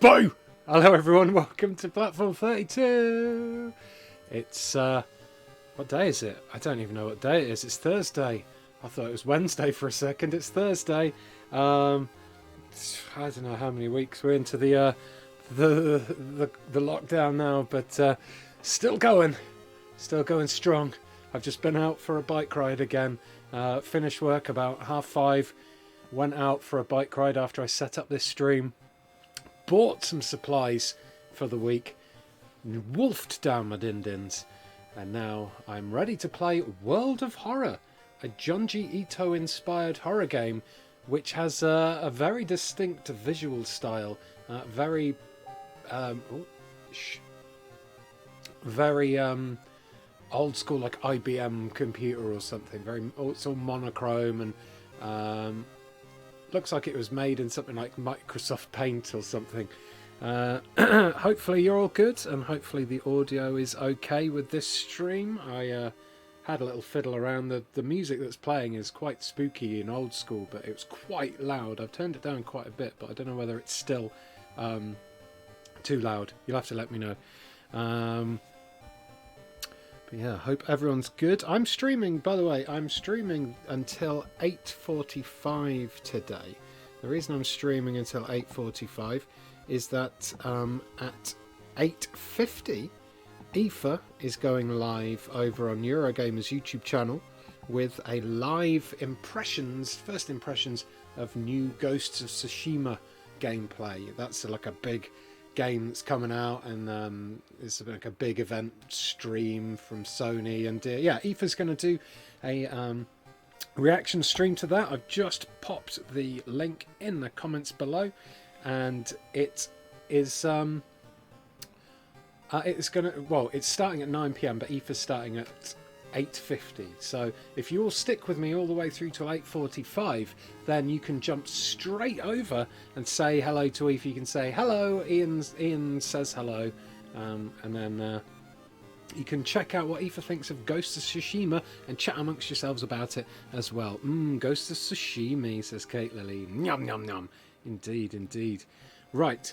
Boo! Hello everyone, welcome to Platform 32. It's, what day is it? I don't even know what day it is. It's Thursday. I thought it was Wednesday for a second. It's Thursday. I don't know how many weeks we're into the lockdown now, but still going strong. I've just been out for a bike ride again. Finished work about 5:30. Went out for a bike ride after I set up this stream. Bought some supplies for the week. Wolfed down my din-dins. And now I'm ready to play World of Horror, a Junji Ito inspired horror game which has a very distinct visual style. Very old school, like IBM computer or something. It's all monochrome and looks like it was made in something like Microsoft Paint or something. Hopefully you're all good, and hopefully the audio is okay with this stream. I had a little fiddle around. The music that's playing is quite spooky and old school, but it was quite loud. I've turned it down quite a bit, but I don't know whether it's still too loud. You'll have to let me know. But yeah, hope everyone's good. I'm streaming, by the way, I'm streaming until 8:45 today. The reason I'm streaming until 8:45 is that at 8:50, Aoife is going live over on Eurogamer's YouTube channel with a live first impressions of new Ghosts of Tsushima gameplay. That's like a big game that's coming out, and it's like a big event stream from Sony, and yeah, Aoife's going to do a reaction stream to that. I've just popped the link in the comments below, and it is it's starting at 9 p.m, but Aoife's starting at 8:50. So if you all stick with me all the way through till 8:45, then you can jump straight over and say hello to Aoife. You can say hello. Ian says hello, and then you can check out what Aoife thinks of Ghost of Tsushima and chat amongst yourselves about it as well. Ghost of Tsushima, says Kate Lily. Yum yum yum. Indeed. Right.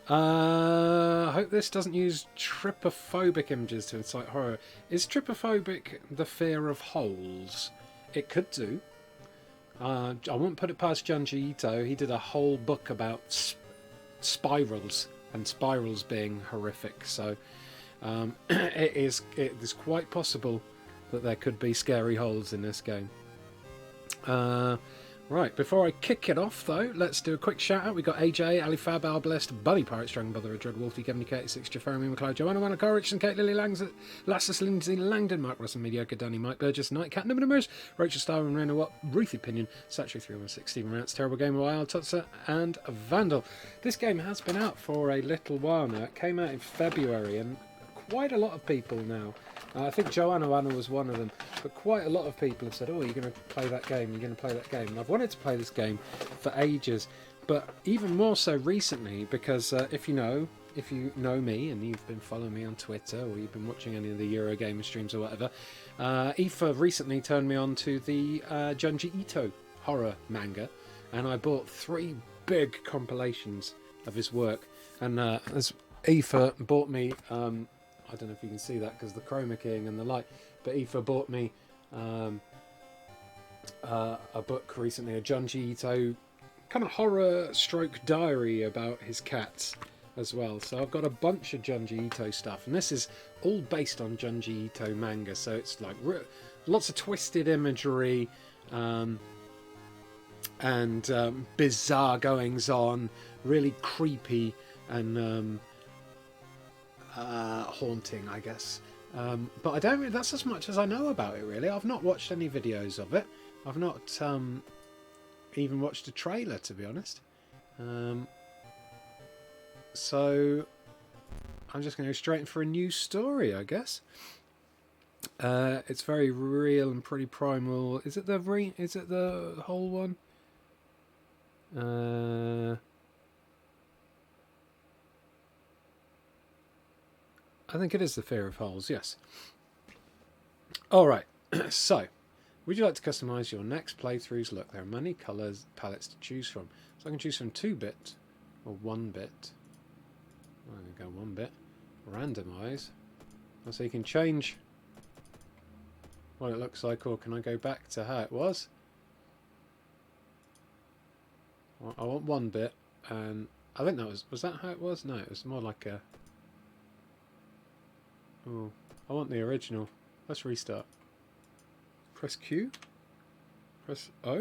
I hope this doesn't use trypophobic images to incite horror. Is trypophobic the fear of holes? It could do. I wouldn't put it past Junji Ito. He did a whole book about spirals, and spirals being horrific. So it is quite possible that there could be scary holes in this game. Right, before I kick it off though, let's do a quick shout out. We've got AJ, Ali Fab, Al Blessed, Bunny Pirate, Strong Brother, Dread Wolfie, Kevin K86, Jeremy McLeod, Joanna Wanaka, Richardson, Kate Lily Lassus, Lindsay Langdon, Mark Russell, Mediocre, Danny, Mike Burgess, Nightcat, Numbers, Rachel Starr, and Rena Watt, Ruthie Pinion, Satchel 316, Stephen Rants, Terrible Game of Wild, Tutsa, and Vandal. This game has been out for a little while now. It came out in February, and quite a lot of people now. I think Joanna was one of them, but quite a lot of people have said, oh, you're going to play that game, And I've wanted to play this game for ages, but even more so recently, because if you know me and you've been following me on Twitter, or you've been watching any of the Eurogamer streams or whatever, Aoife recently turned me on to the Junji Ito horror manga, and I bought 3 big compilations of his work, and as Aoife bought me... I don't know if you can see that because the chroma keying and the light, but Aoife bought me a book recently, a Junji Ito kind of horror stroke diary about his cats as well. So I've got a bunch of Junji Ito stuff, and this is all based on Junji Ito manga, so it's like lots of twisted imagery and bizarre goings on, really creepy and haunting, I guess. But I don't. That's as much as I know about it, really. I've not watched any videos of it. I've not even watched a trailer, to be honest. So I'm just going to go straight in for a new story, I guess. It's very real and pretty primal. Is it the whole one? I think it is the fear of holes, yes. Alright, so, would you like to customise your next playthrough's look? There are many colours palettes to choose from. So I can choose from 2-bit, Or 1 bit. I'm going to go 1 bit. Randomize. So you can change what it looks like, or can I go back to how it was? I want 1 bit, and I think that was that how it was? No, it was more like a... Oh, I want the original. Let's restart. Press Q? Press O?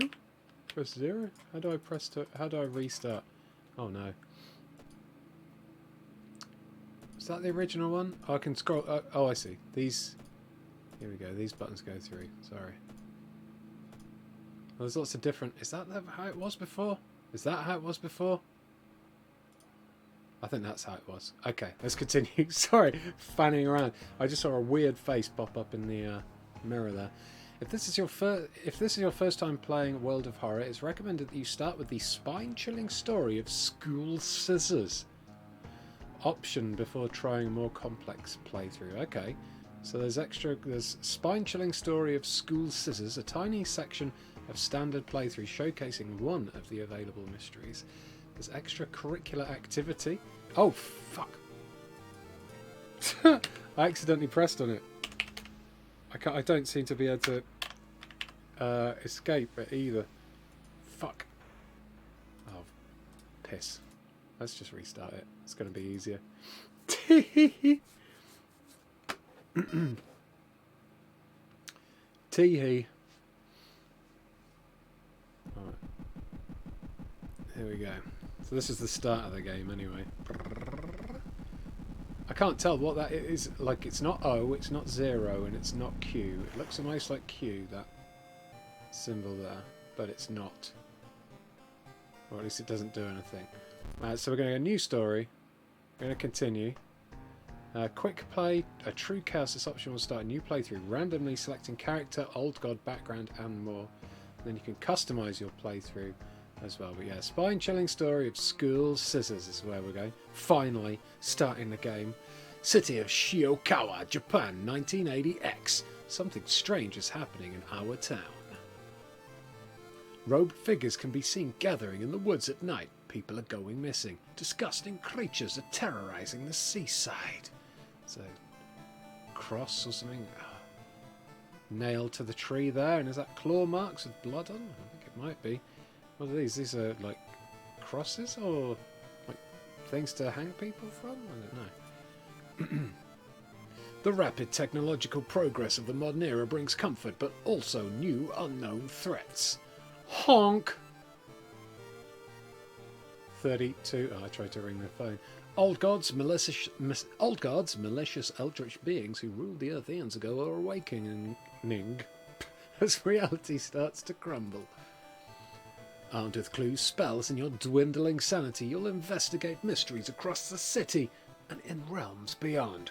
Press 0? How do I press to... How do I restart? Oh no. Is that the original one? Oh, I can scroll... oh, I see. These... Here we go. These buttons go through. Sorry. Well, there's lots of different... Is that how it was before? Is that how it was before? I think that's how it was. Okay, let's continue. Sorry, fanning around. I just saw a weird face pop up in the mirror there. If this is your first time playing World of Horror, it's recommended that you start with the spine-chilling story of School Scissors option before trying a more complex playthrough. Okay, so there's spine-chilling story of School Scissors, a tiny section of standard playthrough showcasing one of the available mysteries. There's extracurricular activity. Oh fuck! I accidentally pressed on it. I don't seem to be able to escape it either. Fuck. Oh, piss. Let's just restart it. It's going to be easier. Tee-hee. Alright. Here we go. So this is the start of the game anyway. I can't tell what that is. Like, it's not O, it's not 0, and it's not Q. It looks almost like Q, that symbol there, but it's not. Or at least it doesn't do anything. So we're going to go new story. We're going to continue. Quick play, a true chaos. This option will start a new playthrough, randomly selecting character, old god, background, and more. Then you can customize your playthrough as well. But yeah, spine-chilling story of School Scissors is where we're going. Finally, starting the game. City of Shiokawa, Japan, 1980X. Something strange is happening in our town. Robed figures can be seen gathering in the woods at night. People are going missing. Disgusting creatures are terrorizing the seaside. So, cross or something nailed to the tree there, and is that claw marks with blood on? I think it might be. What are these? These are like crosses or like things to hang people from? I don't know. The rapid technological progress of the modern era brings comfort, but also new unknown threats. Honk! 32. Oh, I tried to ring the phone. Old gods, malicious eldritch beings who ruled the earth eons ago are awakening as reality starts to crumble. Armed with clues, spells, and your dwindling sanity, you'll investigate mysteries across the city and in realms beyond.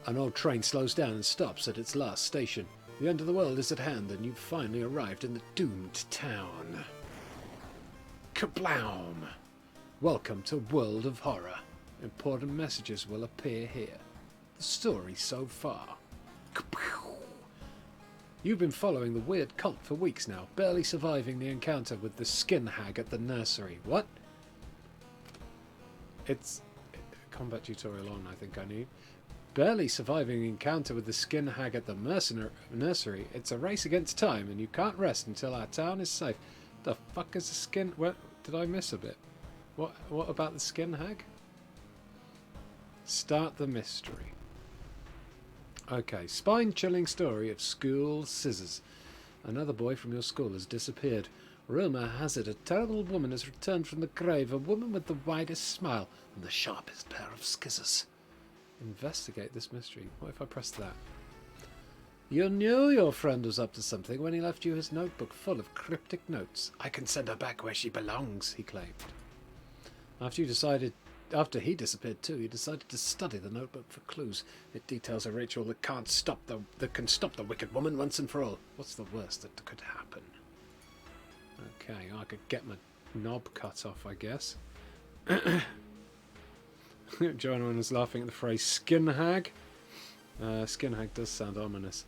An old train slows down and stops at its last station. The end of the world is at hand, and you've finally arrived in the doomed town. Kablam! Welcome to World of Horror. Important messages will appear here. The story so far. You've been following the weird cult for weeks now, barely surviving the encounter with the skin hag at the nursery. What? It's... Combat tutorial on, I think I need. Barely surviving the encounter with the skin hag at the nursery. It's a race against time, and you can't rest until our town is safe. The fuck is the skin... What? Did I miss a bit? What about the skin hag? Start the mystery. Okay, spine-chilling story of School Scissors. Another boy from your school has disappeared. Rumour has it a terrible woman has returned from the grave, a woman with the widest smile and the sharpest pair of scissors. Investigate this mystery. What if I press that? You knew your friend was up to something when he left you his notebook full of cryptic notes. I can send her back where she belongs, he claimed. After he disappeared too, he decided to study the notebook for clues. It details a ritual that can stop the wicked woman once and for all. What's the worst that could happen? Okay, I could get my knob cut off, I guess. Joanna was laughing at the phrase skin hag. Skin hag does sound ominous.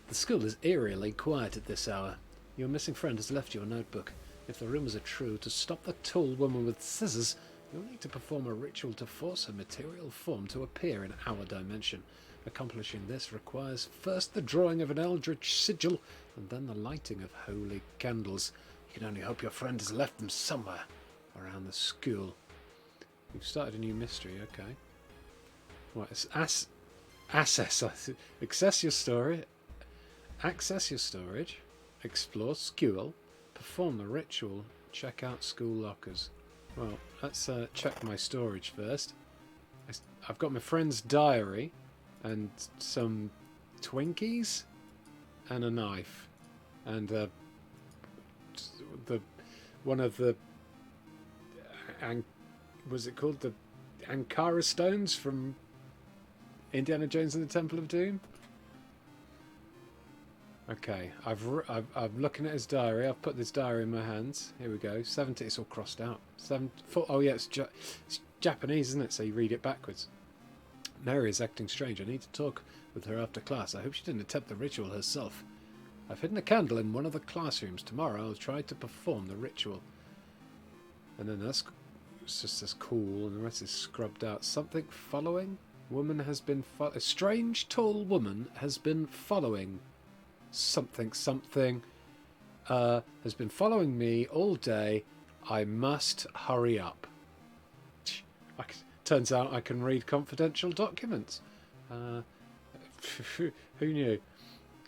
The school is eerily quiet at this hour. Your missing friend has left your notebook. If the rumours are true, to stop the tall woman with scissors, you'll need to perform a ritual to force her material form to appear in our dimension. Accomplishing this requires first the drawing of an eldritch sigil, and then the lighting of holy candles. You can only hope your friend has left them somewhere around the school. We've started a new mystery, okay. What is access your storage, explore school, perform the ritual, check out school lockers. Well, let's check my storage first. I've got my friend's diary and some Twinkies and a knife and one of the was it called the Ankara stones from Indiana Jones and the Temple of Doom? Okay, I'm looking at his diary. I've put this diary in my hands. Here we go. 70. It's all crossed out. 7. Oh yeah, it's Japanese, isn't it? So you read it backwards. Mary is acting strange. I need to talk with her after class. I hope she didn't attempt the ritual herself. I've hidden a candle in one of the classrooms. Tomorrow I'll try to perform the ritual. And then it's just as cool, and the rest is scrubbed out. Something following? Woman has been a strange tall woman has been following something has been following me all day. I must hurry up. Turns out I can read confidential documents. Who knew?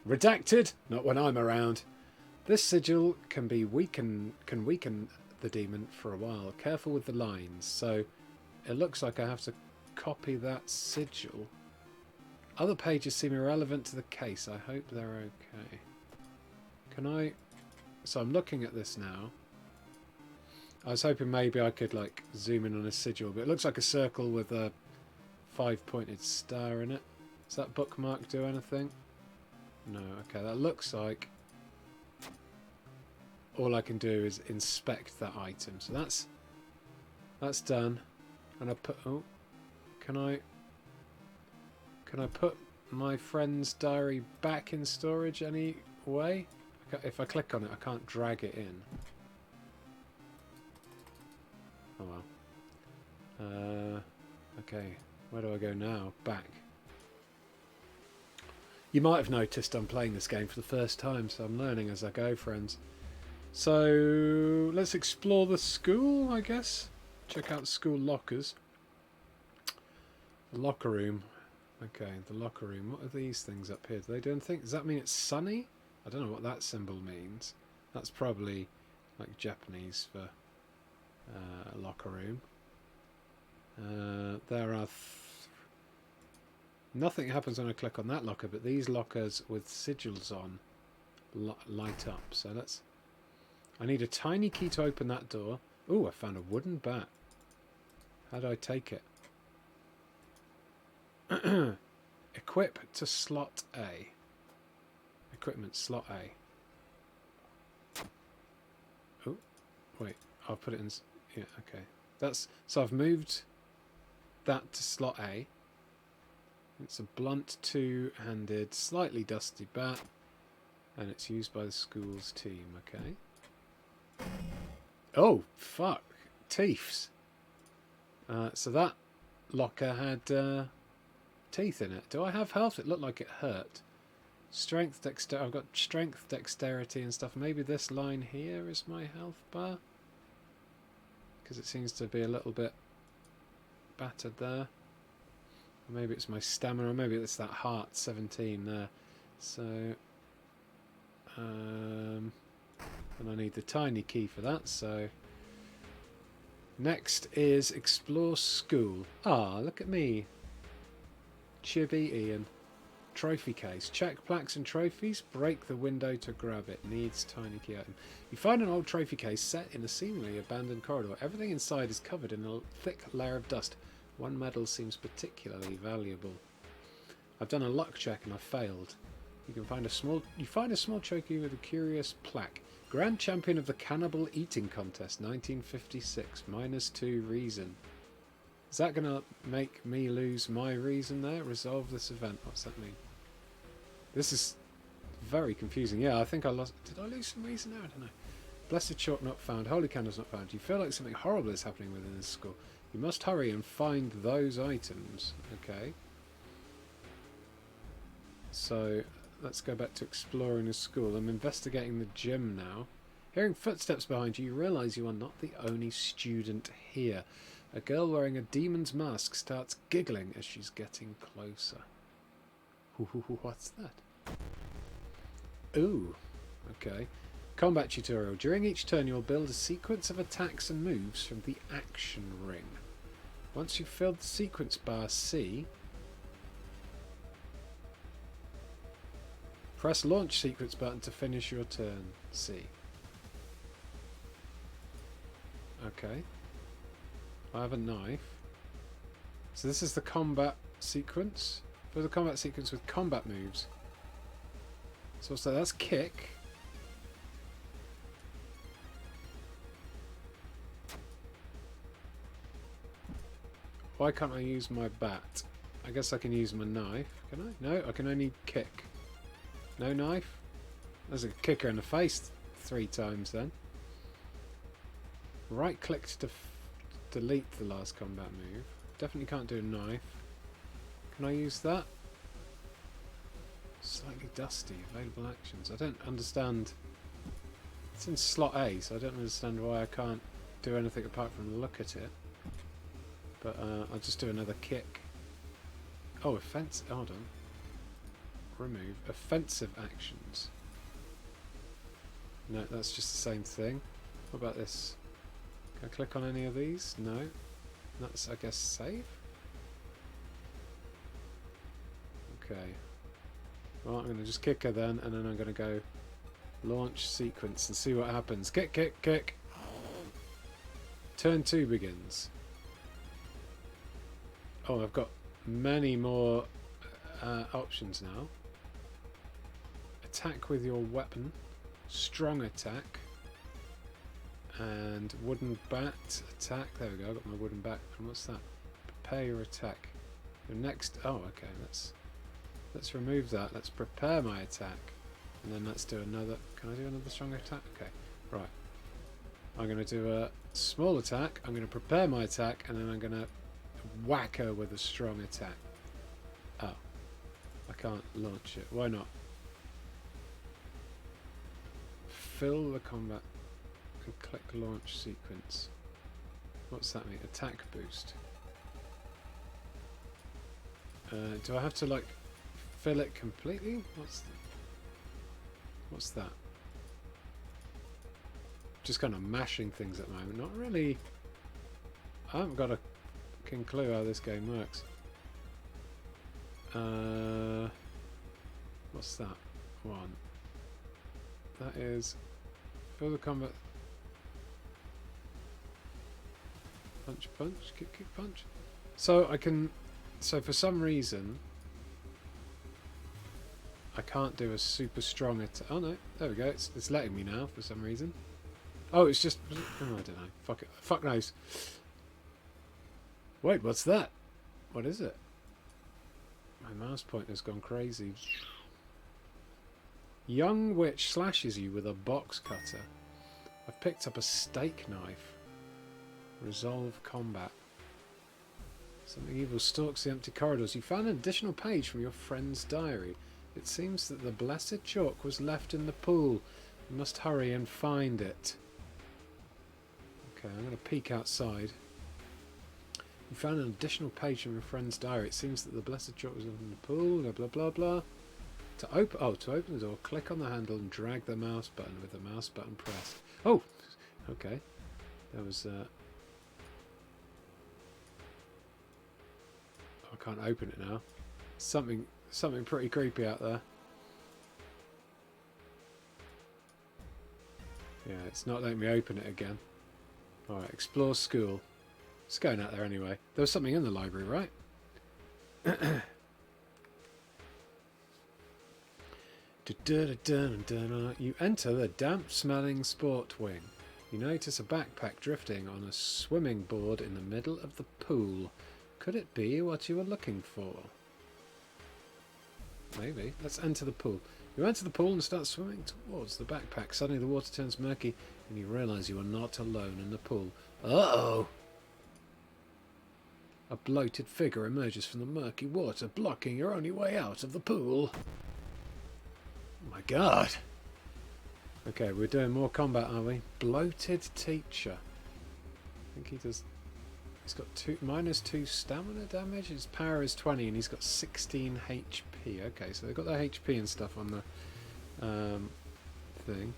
Redacted? Not when I'm around. This sigil can weaken the demon for a while. Careful with the lines. So it looks like I have to copy that sigil. Other pages seem irrelevant to the case. I hope they're okay. Can I... So I'm looking at this now. I was hoping maybe I could like zoom in on a sigil, but it looks like a circle with a 5-pointed star in it. Does that bookmark do anything? No. Okay, that looks like all I can do is inspect that item. So that's done. And I put... Oh, can I put my friend's diary back in storage any way? If I click on it, I can't drag it in. Oh well. Okay, where do I go now? Back. You might have noticed I'm playing this game for the first time, so I'm learning as I go, friends. So, let's explore the school, I guess. Check out the school lockers. The locker room. Okay, the locker room. What are these things up here? Do they do anything? Does that mean it's sunny? I don't know what that symbol means. That's probably like Japanese for locker room. There are... Nothing happens when I click on that locker, but these lockers with sigils on light up. So let's... I need a tiny key to open that door. Ooh, I found a wooden bat. How do I take it? Equip to slot A. Equipment, slot A. Oh, wait. I'll put it in... Yeah, okay. That's... So I've moved that to slot A. It's a blunt two-handed, slightly dusty bat. And it's used by the school's team, okay. Oh, fuck. Teeths. So that locker had teeth in it. Do I have health? It looked like it hurt. Strength, dexterity. I've got strength, dexterity and stuff. Maybe this line here is my health bar. Because it seems to be a little bit battered there. Or maybe it's my stamina. Or maybe it's that heart 17 there. So... and I need the tiny key for that, so... Next is explore school. Ah, look at me. Chibi Ian. Trophy case. Check plaques and trophies. Break the window to grab it. Needs tiny key item. You find an old trophy case set in a seemingly abandoned corridor. Everything inside is covered in a thick layer of dust. One medal seems particularly valuable. I've done a luck check and I failed. You find a small trophy with a curious plaque. Grand Champion of the Cannibal Eating Contest, 1956. -2 reason. Is that going to make me lose my reason there? Resolve this event. What's that mean? This is very confusing. Yeah, I think I lost... Did I lose some reason there? I don't know. Blessed chalk not found. Holy candles not found. You feel like something horrible is happening within this school. You must hurry and find those items. Okay. So, let's go back to exploring the school. I'm investigating the gym now. Hearing footsteps behind you, you realise you are not the only student here. A girl wearing a demon's mask starts giggling as she's getting closer. What's that? Ooh, okay. Combat tutorial. During each turn you will build a sequence of attacks and moves from the action ring. Once you've filled the sequence bar C, press launch sequence button to finish your turn C. Okay. I have a knife. So this is the combat sequence. For the combat sequence with combat moves. So that's kick. Why can't I use my bat? I guess I can use my knife. Can I? No, I can only kick. No knife? There's a kicker in the face 3 times then. Right click to delete the last combat move. Definitely can't do a knife. Can I use that? Slightly dusty. Available actions. I don't understand. It's in slot A, so I don't understand why I can't do anything apart from look at it. But I'll just do another kick. Oh, offensive. Hold on. Remove. Offensive actions. No, that's just the same thing. What about this? Can I click on any of these? No. That's, I guess, save? Okay. Well, I'm going to just kick her then, and then I'm going to go launch sequence and see what happens. Kick, kick, kick. Turn 2 begins. Oh, I've got many more options now. Attack with your weapon. Strong attack. And wooden bat attack. There we go, I got my wooden bat. And what's that? Prepare your attack. Your next... Oh, okay, let's remove that. Let's prepare my attack. And then let's do another... Can I do another strong attack? Okay, right. I'm going to do a small attack. I'm going to prepare my attack. And then I'm going to whack her with a strong attack. Oh. I can't launch it. Why not? Fill the combat and click launch sequence. What's that mean? Attack boost. Do I have to like fill it completely? What's that? Just kind of mashing things at the moment. Not really. I haven't got a clue how this game works. What's that? One. That is fill the combat. Punch, punch, kick, kick, punch. So I can. So for some reason, I can't do a super strong attack. Oh no, there we go. It's letting me now for some reason. Oh, it's just. Oh, I don't know. Fuck it. Fuck knows. Wait, what's that? What is it? My mouse pointer's gone crazy. Young witch slashes you with a box cutter. I've picked up a steak knife. Resolve combat. Something evil stalks the empty corridors. You found an additional page from your friend's diary. It seems that the blessed chalk was left in the pool. You must hurry and find it. Okay, I'm going to peek outside. You found an additional page from your friend's diary. It seems that the blessed chalk was left in the pool. Blah blah blah blah. To open the door, click on the handle and drag the mouse button with the mouse button pressed. Oh, okay. There was. I can't open it now. Something pretty creepy out there. Yeah, it's not letting me open it again. All right, explore school. It's going out there anyway. There was something in the library, right? You enter the damp-smelling sport wing. You notice a backpack drifting on a swimming board in the middle of the pool. Could it be what you were looking for? Maybe. Let's enter the pool. You enter the pool and start swimming towards the backpack. Suddenly the water turns murky. and you realise you are not alone in the pool. Uh-oh! A bloated figure emerges from the murky water, blocking your only way out of the pool. Oh my god! Okay, we're doing more combat, are we? Bloated teacher. I think he does... He's got -2 stamina damage. His power is 20 and he's got 16 HP. Okay, so they've got their HP and stuff on the thing.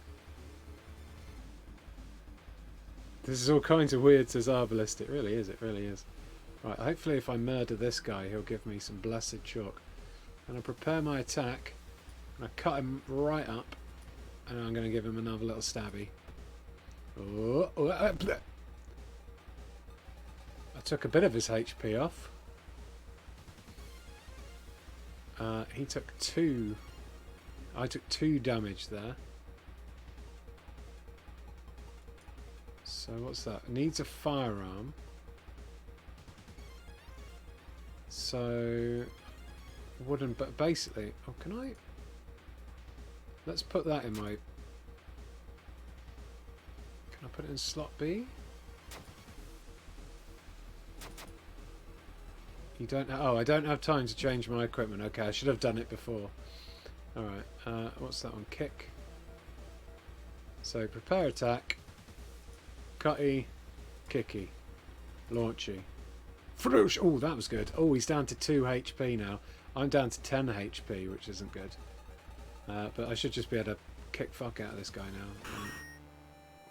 This is all kinds of weird says Arbalist. It really is, it really is. Right, hopefully if I murder this guy, he'll give me some blessed chalk. And I prepare my attack, and I cut him right up, and I'm going to give him another little stabby. I took a bit of his HP off. He took 2. I took 2 damage there. So what's that? Needs a firearm. So wooden, but basically, oh, can I? Let's put that in my. Can I put it in slot B? You don't. Oh, I don't have time to change my equipment. Okay, I should have done it before. All right. What's that one? Kick. So prepare attack. Cutty, kicky, launchy. Froosh! Oh, that was good. Oh, he's down to 2 HP now. I'm down to 10 HP, which isn't good. But I should just be able to kick fuck out of this guy now.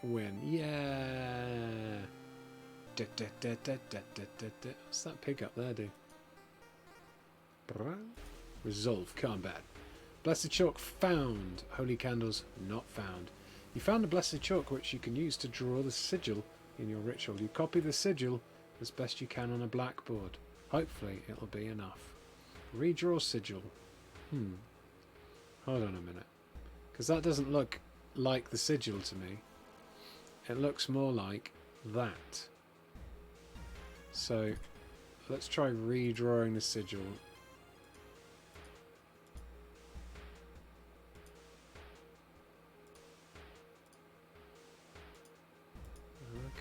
And win. Yeah! What's that pig up there do? Resolve combat. Blessed chalk found. Holy candles not found. You found a blessed chalk which you can use to draw the sigil in your ritual. You copy the sigil as best you can on a blackboard. Hopefully it'll be enough. Redraw sigil. Hold on a minute. Because that doesn't look like the sigil to me. It looks more like that. So let's try redrawing the sigil.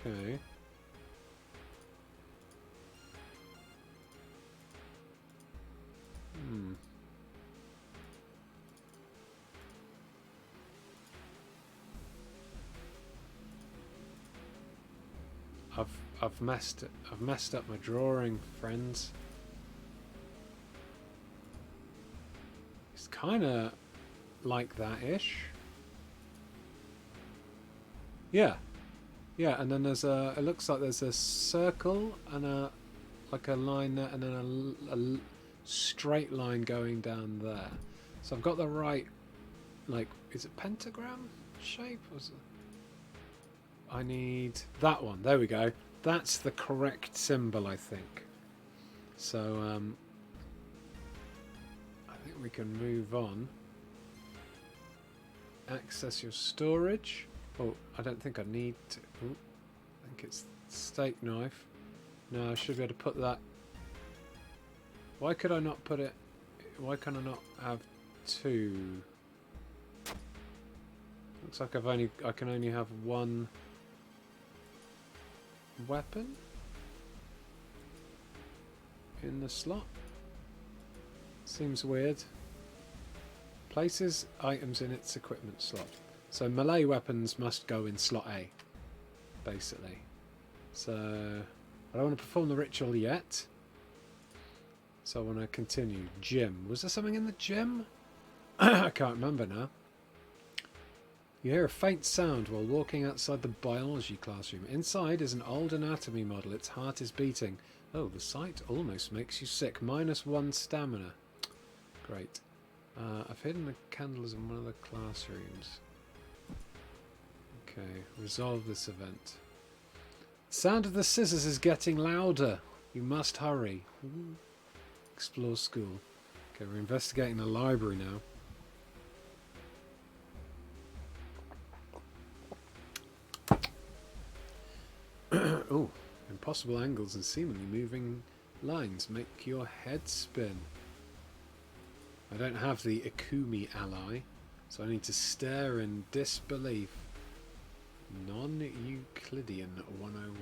Okay. I've messed up my drawing, friends. It's kind of like that-ish. Yeah. Yeah, and then there's a, it looks like there's a circle and a, like a line there, and then a straight line going down there. So I've got the right, like, is it pentagram shape? Or is it? I need that one. There we go. That's the correct symbol, I think. So, I think we can move on. Access your storage. Oh, I don't think I need to. Ooh, I think it's steak knife. No, I should be able to put that. Why could I not put it? Why can I not have 2? Looks like I can only have 1 weapon in the slot. Seems weird. Places items in its equipment slot. So melee weapons must go in slot A, basically. So I don't want to perform the ritual yet. So I want to continue. Gym. Was there something in the gym? I can't remember now. You hear a faint sound while walking outside the biology classroom. Inside is an old anatomy model. Its heart is beating. Oh, the sight almost makes you sick. -1 stamina. Great. I've hidden the candles in one of the classrooms. Okay, resolve this event. The sound of the scissors is getting louder. You must hurry. Ooh. Explore school. Okay, we're investigating the library now. Oh, impossible angles and seemingly moving lines make your head spin. I don't have the Ikumi ally, so I need to stare in disbelief. Non-Euclidean 101.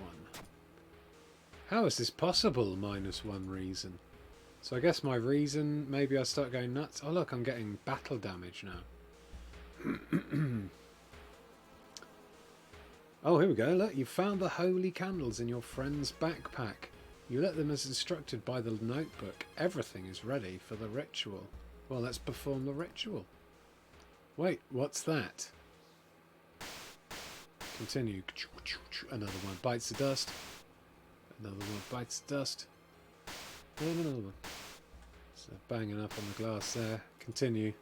How is this possible? -1 reason. So I guess my reason, maybe I start going nuts. Oh look, I'm getting battle damage now. Oh, here we go. Look, you found the holy candles in your friend's backpack. You lit them as instructed by the notebook. Everything is ready for the ritual. Well, let's perform the ritual. Wait, what's that? Continue. Another one bites the dust. Another one bites the dust. And another one. So banging up on the glass there. Continue.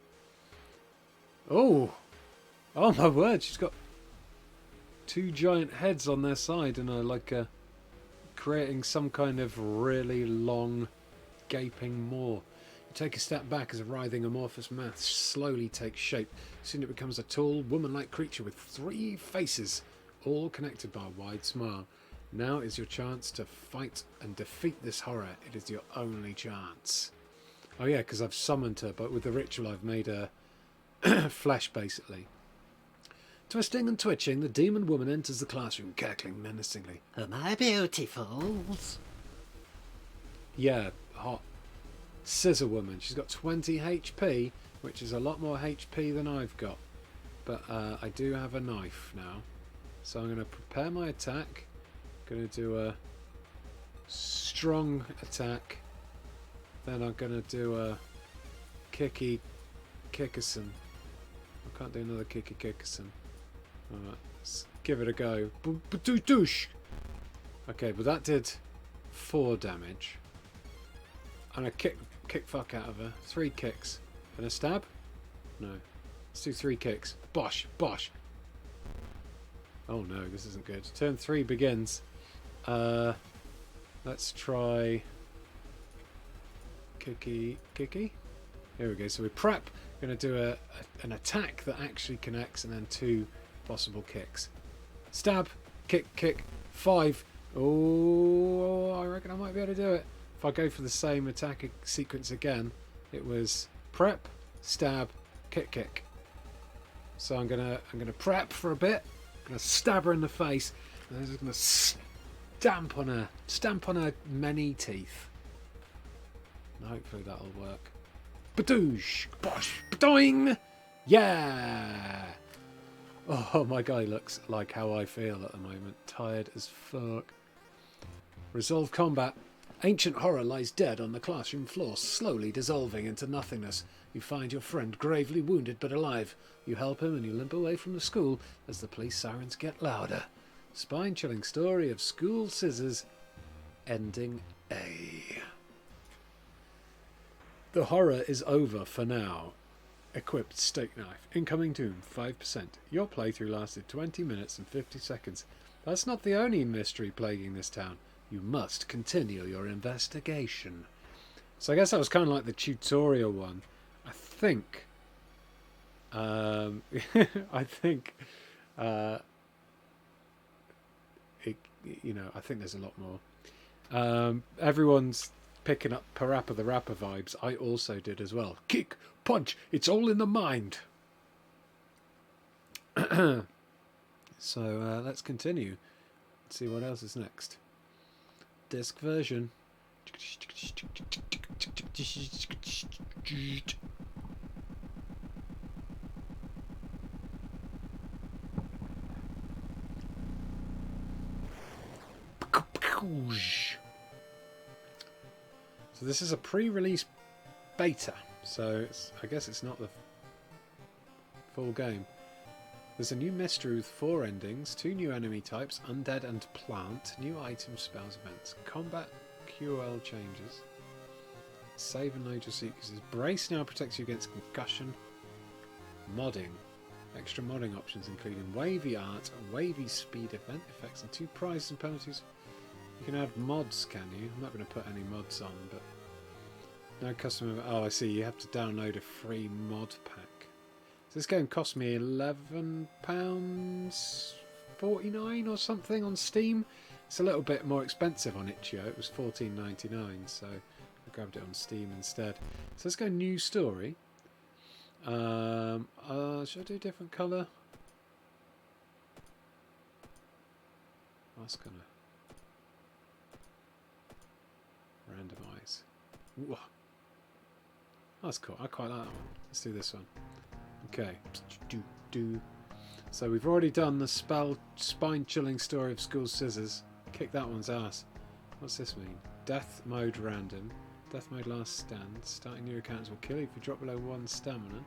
Oh! Oh my word, she's got 2 giant heads on their side and are like creating some kind of really long gaping maw. You take a step back as a writhing amorphous mass slowly takes shape. Soon it becomes a tall, woman-like creature with 3 faces, all connected by a wide smile. Now is your chance to fight and defeat this horror. It is your only chance. Oh yeah, because I've summoned her, but with the ritual I've made her flesh, basically. Twisting and twitching, the demon woman enters the classroom, cackling menacingly. Am I beautifuls? Yeah, hot. Scissor woman. She's got 20 HP, which is a lot more HP than I've got. But I do have a knife now. So I'm going to prepare my attack. Going to do a strong attack. Then I'm going to do a kickerson. I can't do another kickerson. Alright, let's give it a go. Douche! Okay, but that did 4 damage. And I kick fuck out of her. 3 kicks. And a stab? No. Let's do 3 kicks. Bosh! Bosh! Oh no, this isn't good. Turn 3 begins. Let's try kicky. Here we go. So we prep. We're going to do an attack that actually connects, and then 2 possible kicks. Stab, kick, 5. Oh, I reckon I might be able to do it. If I go for the same attack sequence again, it was prep, stab, kick. So I'm gonna prep for a bit. I'm gonna stab her in the face, and then I'm gonna stamp on her many teeth. And hopefully that'll work. Badoosh! Bosh! Badoing! Yeah! Oh, my guy looks like how I feel at the moment. Tired as fuck. Resolve combat. Ancient horror lies dead on the classroom floor, slowly dissolving into nothingness. You find your friend gravely wounded but alive. You help him and you limp away from the school as the police sirens get louder. Spine-chilling story of school scissors ending A. The horror is over for now. Equipped steak knife. Incoming doom 5%. Your playthrough lasted 20 minutes and 50 seconds. That's not the only mystery plaguing this town. You must continue your investigation. So I guess that was kind of like the tutorial one. I think I think I think there's a lot more. Everyone's picking up Parappa the Rapper vibes. I also did as well. Kick, punch, it's all in the mind. So let's continue. Let's see what else is next. Disc version. So this is a pre-release beta, so I guess it's not the full game. There's a new mystery with 4 endings, 2 new enemy types, undead and plant, new items, spells, events, combat QL changes, save and load your sequences. Brace now protects you against concussion. Modding. Extra modding options including wavy art, wavy speed event effects, and 2 prizes and penalties. You can add mods, can you? I'm not going to put any mods on, but no custom. Oh, I see. You have to download a free mod pack. So this game cost me £11.49 or something on Steam. It's a little bit more expensive on itch.io. It was $14.99, so I grabbed it on Steam instead. So let's go new story. Should I do a different colour? That's gonna randomise. Whoa. That's cool. I quite like that one. Let's do this one. Okay. So we've already done the spine-chilling story of School Scissors. Kick that one's ass. What's this mean? Death mode random. Death mode last stand. Starting new accounts will kill you if you drop below 1 stamina.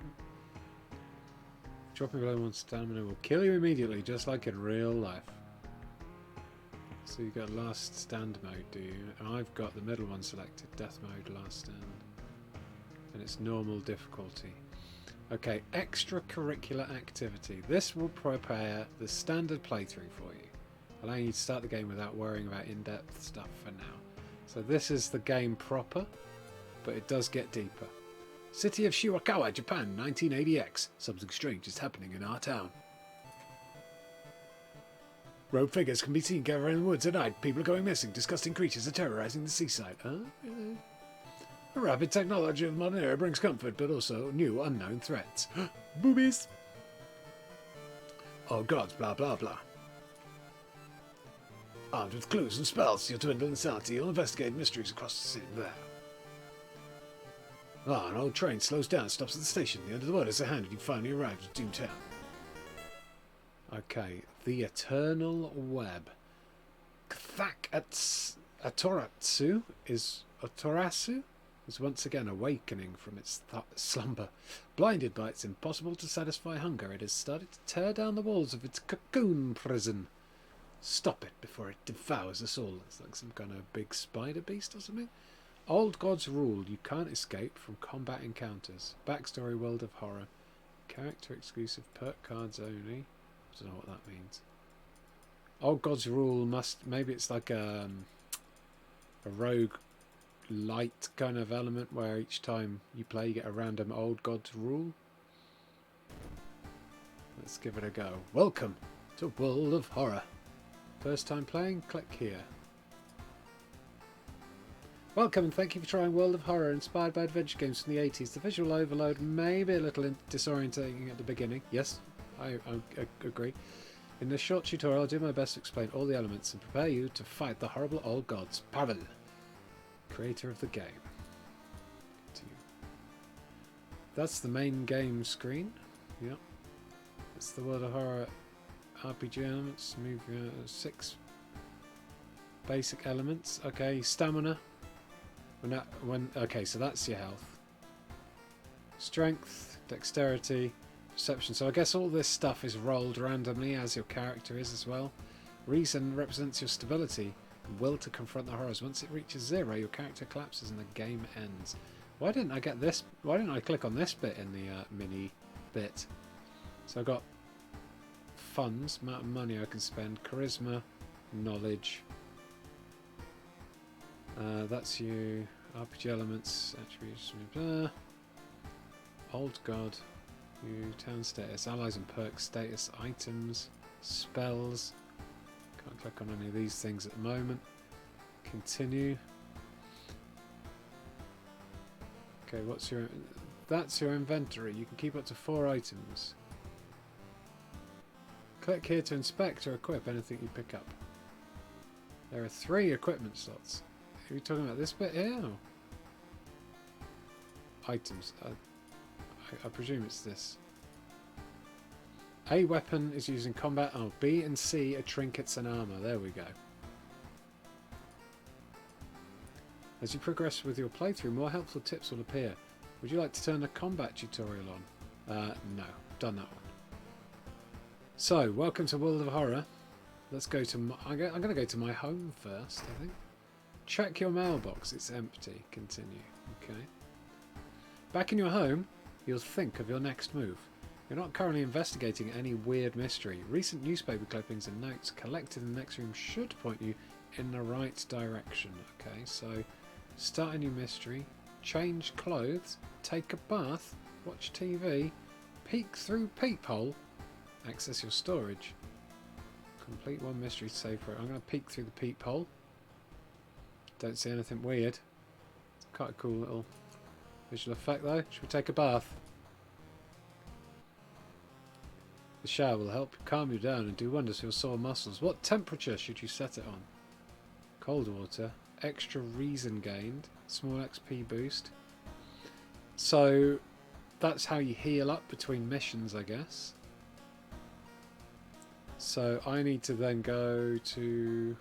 Dropping below 1 stamina will kill you immediately, just like in real life. So you got last stand mode, do you? I've got the middle one selected. Death mode last stand. And it's normal difficulty. Okay, extracurricular activity. This will prepare the standard playthrough for you, allowing you to start the game without worrying about in-depth stuff for now. So this is the game proper, but it does get deeper. City of Shiwakawa, Japan, 1980X. Something strange is happening in our town. Rogue figures can be seen gathering in the woods at night. People are going missing. Disgusting creatures are terrorizing the seaside. The rapid technology of the modern era brings comfort, but also new unknown threats. Boobies! Oh gods, blah blah blah. Armed with clues and spells to your dwindling insanity, you'll investigate mysteries across the city there. An old train slows down and stops at the station. The end of the word is a hand and you finally arrive at Doomtown. Okay, the Eternal Web. Kthak Atoratsu is once again awakening from its slumber. Blinded by its impossible to satisfy hunger, it has started to tear down the walls of its cocoon prison. Stop it before it devours us all. It's like some kind of big spider beast or something. Old gods rule. You can't escape from combat encounters. Backstory World of Horror. Character exclusive perk cards only. I don't know what that means. Old gods rule must... Maybe it's like a rogue light kind of element where each time you play you get a random old gods rule. Let's give it a go. Welcome to World of Horror. First time playing? Click here. Welcome and thank you for trying World of Horror, inspired by adventure games from the 80s. The visual overload may be a little disorientating at the beginning. Yes, I agree. In this short tutorial I'll do my best to explain all the elements and prepare you to fight the horrible old gods. Pavel, creator of the game. Continue. That's the main game screen. Yep. It's the World of Horror RPG elements. Move 6 basic elements. Okay, stamina. Okay, so that's your health. Strength, dexterity, perception. So I guess all this stuff is rolled randomly, as your character is as well. Reason represents your stability and will to confront the horrors. Once it reaches 0, your character collapses and the game ends. Why didn't I get this? Why didn't I click on this bit in the mini bit? So I got funds, amount of money I can spend, charisma, knowledge. That's you. RPG elements, attributes, old god, you town status, allies and perks, status, items, spells. Can't click on any of these things at the moment. Continue. Okay, what's your... That's your inventory. You can keep up to 4 items. Click here to inspect or equip anything you pick up. There are 3 equipment slots. Are we talking about this bit here? Or? Items. I presume it's this. A weapon is used in combat. Oh, B and C are trinkets and armour. There we go. As you progress with your playthrough, more helpful tips will appear. Would you like to turn the combat tutorial on? No. Done that one. So, welcome to World of Horror. Let's go to... I'm going to go to my home first, I think. Check your mailbox. It's empty. Continue. Okay. Back in your home, you'll think of your next move. You're not currently investigating any weird mystery. Recent newspaper clippings and notes collected in the next room should point you in the right direction. Okay, so start a new mystery, change clothes, take a bath, watch TV, peek through peephole, access your storage, complete one mystery to save for it. I'm going to peek through the peephole. Don't see anything weird. It's quite a cool little visual effect though. Should we take a bath? The shower will help calm you down and do wonders for your sore muscles. What temperature should you set it on? Cold water. Extra reason gained. Small XP boost. So that's how you heal up between missions, I guess. So I need to then go to...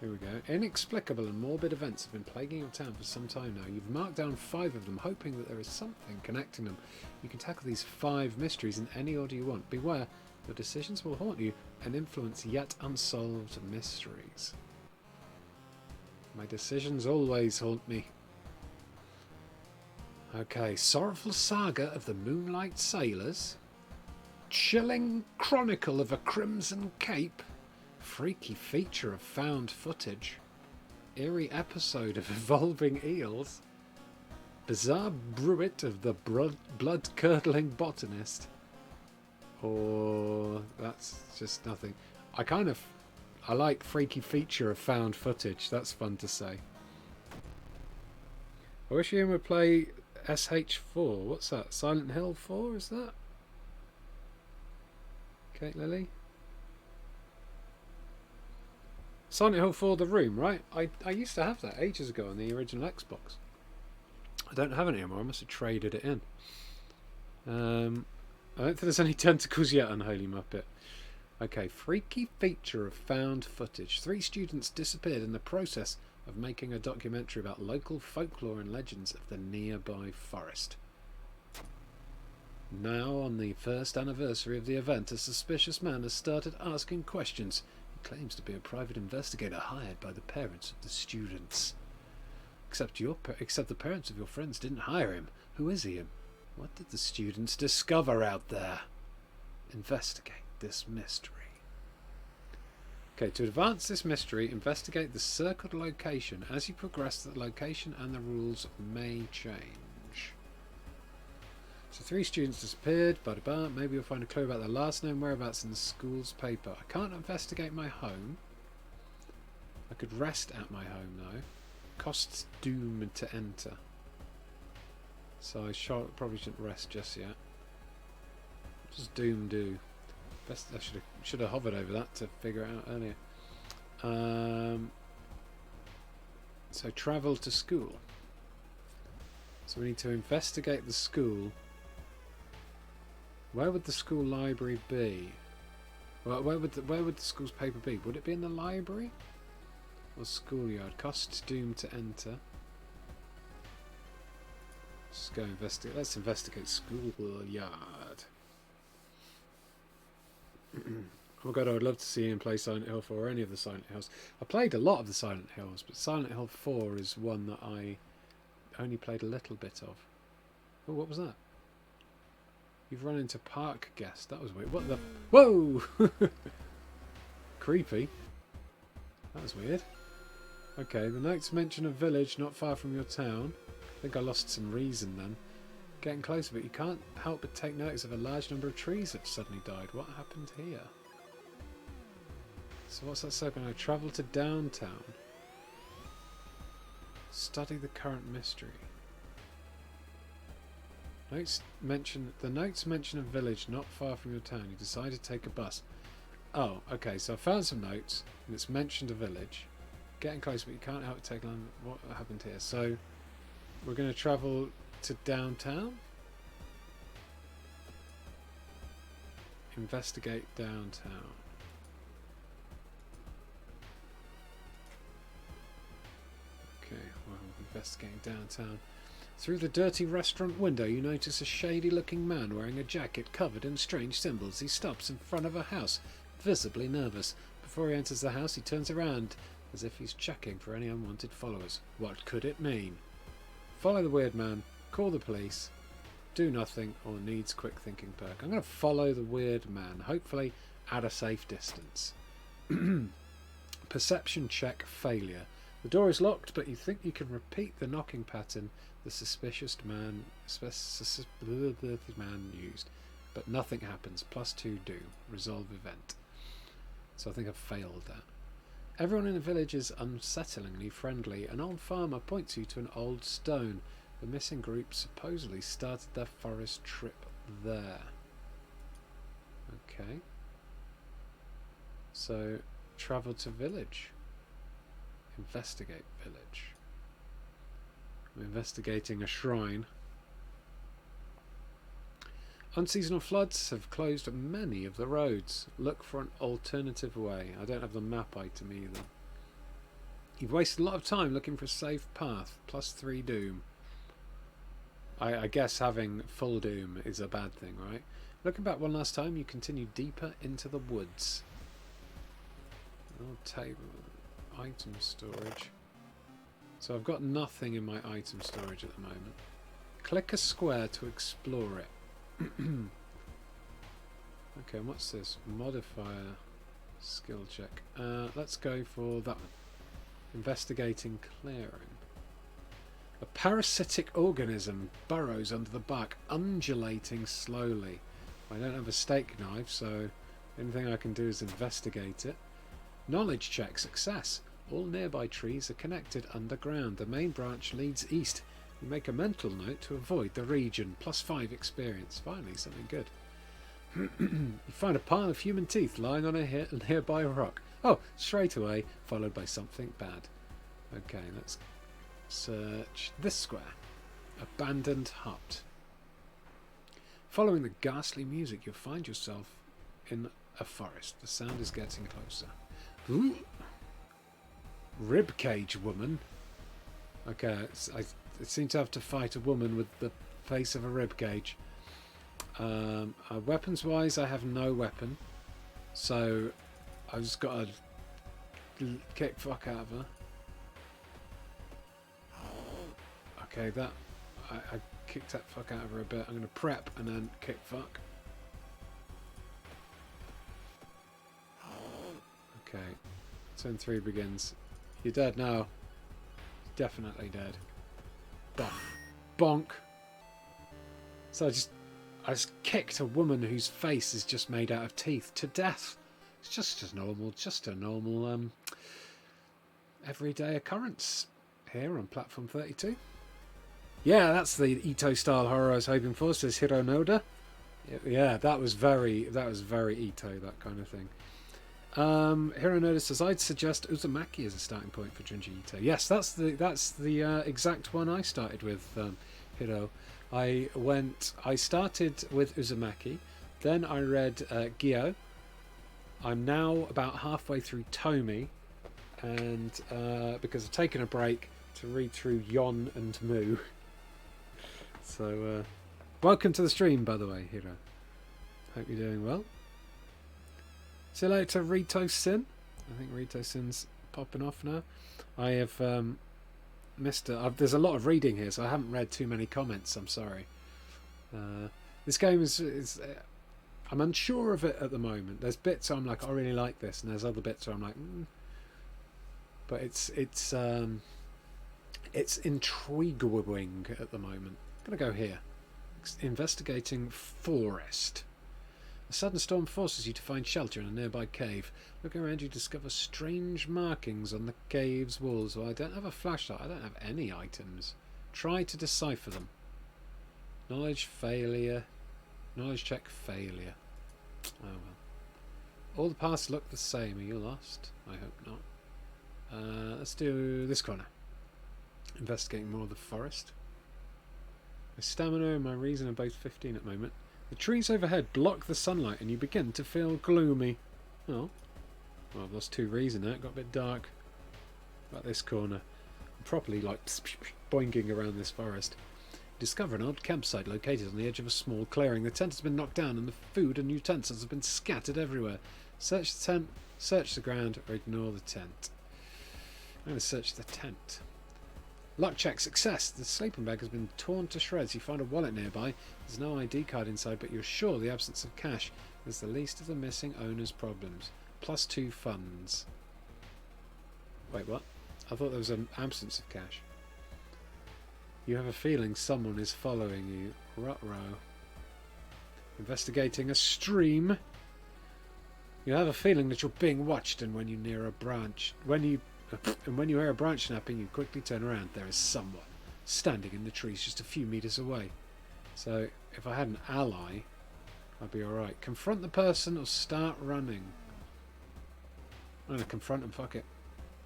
Here we go. Inexplicable and morbid events have been plaguing your town for some time now. You've marked down 5 of them, hoping that there is something connecting them. You can tackle these 5 mysteries in any order you want. Beware, your decisions will haunt you and influence yet unsolved mysteries. My decisions always haunt me. Okay, Sorrowful Saga of the Moonlight Sailors. Chilling Chronicle of a Crimson Cape. Freaky feature of found footage. Eerie episode of evolving eels. Bizarre bruit of the blood-curdling botanist. Or that's just nothing. I like freaky feature of found footage. That's fun to say. I wish Ian would play SH4. What's that? Silent Hill 4, is that? Kate Lily? Silent Hill 4 The Room, right? I used to have that ages ago on the original Xbox. I don't have it anymore. I must have traded it in. I don't think there's any tentacles yet, Unholy Muppet. Okay, freaky feature of found footage. 3 students disappeared in the process of making a documentary about local folklore and legends of the nearby forest. Now, on the first anniversary of the event, a suspicious man has started asking questions. He claims to be a private investigator hired by the parents of the students. Except the parents of your friends didn't hire him. Who is he? What did the students discover out there? Investigate this mystery. Okay, to advance this mystery, investigate the circled location. As you progress, the location and the rules may change. So 3 students disappeared, maybe you'll find a clue about their last known whereabouts in the school's paper. I can't investigate my home. I could rest at my home though. Costs doom to enter. So I probably shouldn't rest just yet. What does doom do? Best I should have hovered over that to figure it out earlier. So travel to school. So we need to investigate the school. Where would the school library be? Well, where would the school's paper be? Would it be in the library or schoolyard? Costs doom to enter. Let's go investigate. Let's investigate schoolyard. Oh god, I would love to see him play Silent Hill 4 or any of the Silent Hills. I played a lot of the Silent Hills, but Silent Hill 4 is one that I only played a little bit of. Oh, what was that? You've run into park guest. That was weird. What the... Whoa! Creepy. That was weird. Okay, the notes mention a village not far from your town. I think I lost some reason then. Getting closer, but you can't help but take notice of a large number of trees that suddenly died. What happened here? So what's that say? I travel to downtown. Study the current mystery. The notes mention a village not far from your town. You decide to take a bus. Oh, okay, so I found some notes and it's mentioned a village. Getting closer, but you can't help but take on what happened here. So we're going to travel to downtown. Investigate downtown. Okay, well, investigating downtown. Through the dirty restaurant window, you notice a shady-looking man wearing a jacket covered in strange symbols. He stops in front of a house, visibly nervous. Before he enters the house, he turns around as if he's checking for any unwanted followers. What could it mean? Follow the weird man, call the police, do nothing, or needs quick thinking perk. I'm going to follow the weird man, hopefully at a safe distance. Perception check failure. The door is locked, but you think you can repeat the knocking pattern the suspicious man used. But nothing happens. +2 do. Resolve event. So I think I've failed that. Everyone in the village is unsettlingly friendly. An old farmer points you to an old stone. The missing group supposedly started their forest trip there. Okay. So, travel to village. Investigate village. We're investigating a shrine. Unseasonal floods have closed many of the roads. Look for an alternative way. I don't have the map item either. You've wasted a lot of time looking for a safe path. +3 doom. I guess having full doom is a bad thing, right? Looking back one last time, you continue deeper into the woods. Oh, table. Item storage. So I've got nothing in my item storage at the moment. Click a square to explore it. Okay, what's this? Modifier. Skill check. Let's go for that one. Investigating clearing. A parasitic organism burrows under the bark, undulating slowly. I don't have a steak knife, so the only thing I can do is investigate it. Knowledge check success. All nearby trees are connected underground. The main branch leads east. You make a mental note to avoid the region. +5 experience. Finally, something good. You find a pile of human teeth lying on a nearby rock. Oh, straight away, followed by something bad. Okay, let's search this square. Abandoned hut. Following the ghastly music, you'll find yourself in a forest. The sound is getting closer. Ooh. Ribcage woman. Okay, I seem to have to fight a woman with the face of a ribcage. Weapons wise, I have no weapon, so I've just got to kick fuck out of her. Okay, that I kicked that fuck out of her a bit. I'm going to prep and then kick fuck. Okay, turn 3 begins. You're dead now. Definitely dead. Bonk. Bonk. So I just kicked a woman whose face is just made out of teeth to death. It's just a normal everyday occurrence here on platform 32. Yeah, that's the Ito style horror I was hoping for, says Hironoda. Yeah, that was very Ito, that kind of thing. Hironoda says, I'd suggest Uzumaki as a starting point for Junji Ito. Yes, that's the exact one I started with, Hiro. I started with Uzumaki, then I read Gyo. I'm now about halfway through Tomi, and because I've taken a break to read through Yon and Mu. So, welcome to the stream, by the way, Hiro. Hope you're doing well. See you later, Rito Sin. I think Rito Sin's popping off now. I have missed it. There's a lot of reading here, so I haven't read too many comments. I'm sorry. This game is I'm unsure of it at the moment. There's bits I'm like, I really like this, and there's other bits where I'm like, but it's intriguing at the moment. I'm gonna go here. Investigating forest. A sudden storm forces you to find shelter in a nearby cave. Looking around, you discover strange markings on the cave's walls. Well, I don't have a flashlight. I don't have any items. Try to decipher them. Knowledge failure. Knowledge check failure. Oh well. All the paths look the same. Are you lost? I hope not. Let's do this corner. Investigating more of the forest. My stamina and my reason are both 15 at the moment. The trees overhead block the sunlight and you begin to feel gloomy. Oh. Well, I've lost 2 reason now. It got a bit dark. About this corner. I'm properly like boinging around this forest. You discover an odd campsite located on the edge of a small clearing. The tent has been knocked down and the food and utensils have been scattered everywhere. Search the tent, search the ground, or ignore the tent. I'm going to search the tent. Luck check success. The sleeping bag has been torn to shreds. You find a wallet nearby. There's no ID card inside, but you're sure the absence of cash is the least of the missing owner's problems. +2 funds. Wait, what? I thought there was an absence of cash. You have a feeling someone is following you. Ruh-roh. Investigating a stream. You have a feeling that you're being watched, and when you near a branch, when you hear a branch snapping, you quickly turn around. There is someone standing in the trees just a few meters away. So if I had an ally, I'll be alright. Confront the person or start running. I'm going to confront them, fuck it.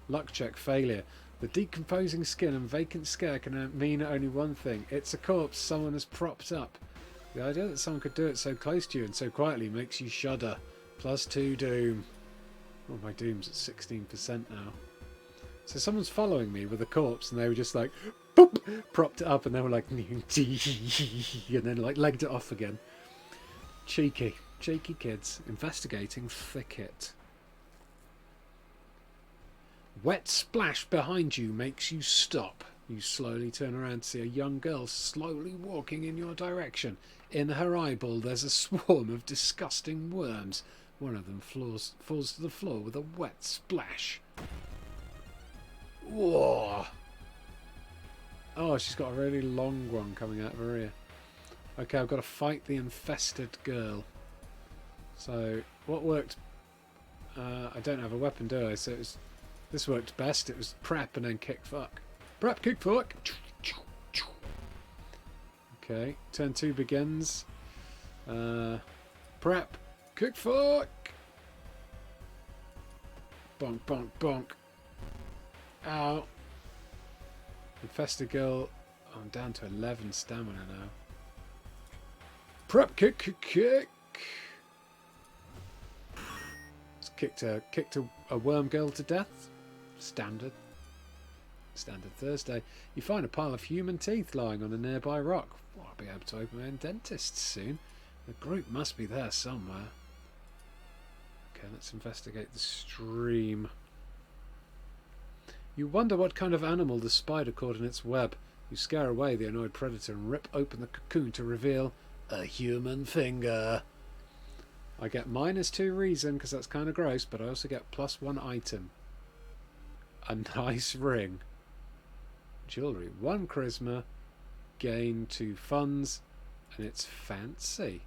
Luck check, failure. The decomposing skin and vacant scare can mean only one thing. It's a corpse someone has propped up. The idea that someone could do it so close to you and so quietly makes you shudder. +2 doom. Oh, my doom's at 16% now. So someone's following me with a corpse and they were just like, boop, propped it up and they were like, and then like legged it off again. Cheeky. Cheeky kids. Investigating thicket. Wet splash behind you makes you stop. You slowly turn around to see a young girl slowly walking in your direction. In her eyeball there's a swarm of disgusting worms. One of them falls to the floor with a wet splash. Whoa! Oh, she's got a really long one coming out of her ear. Okay, I've got to fight the infested girl. So, what worked? I don't have a weapon, do I? So it was, this worked best. It was prep and then kick fuck. Prep, kick fuck! Okay, turn 2 begins. Prep, kick fuck! Bonk, bonk, bonk. Ow. Infested girl. Oh, I'm down to 11 stamina now. Prep, kick, kick, kick. Just kicked a worm girl to death. Standard Thursday. You find a pile of human teeth lying on a nearby rock. Well, I'll be able to open my own dentist soon. The group must be there somewhere. Okay, let's investigate the stream. You wonder what kind of animal the spider caught in its web. You scare away the annoyed predator and rip open the cocoon to reveal a human finger. I get -2 reason because that's kind of gross, but I also get +1 item. A nice ring. Jewellery. 1 charisma. Gain 2 funds. And it's fancy.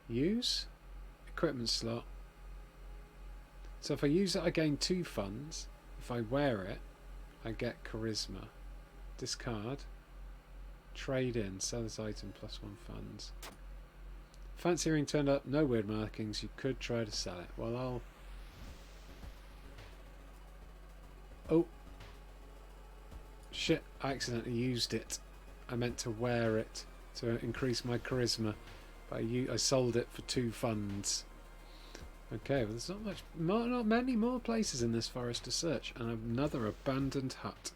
Use. Equipment slot. So if I use it, I gain 2 funds. If I wear it, I get charisma. Discard. Trade in. Sell this item +1 funds. Fancy ring turned up. No weird markings. You could try to sell it. Well, I'll... Oh. Shit. I accidentally used it. I meant to wear it to increase my charisma. But I sold it for 2 funds. Okay, well there's not many more places in this forest to search. And another abandoned hut.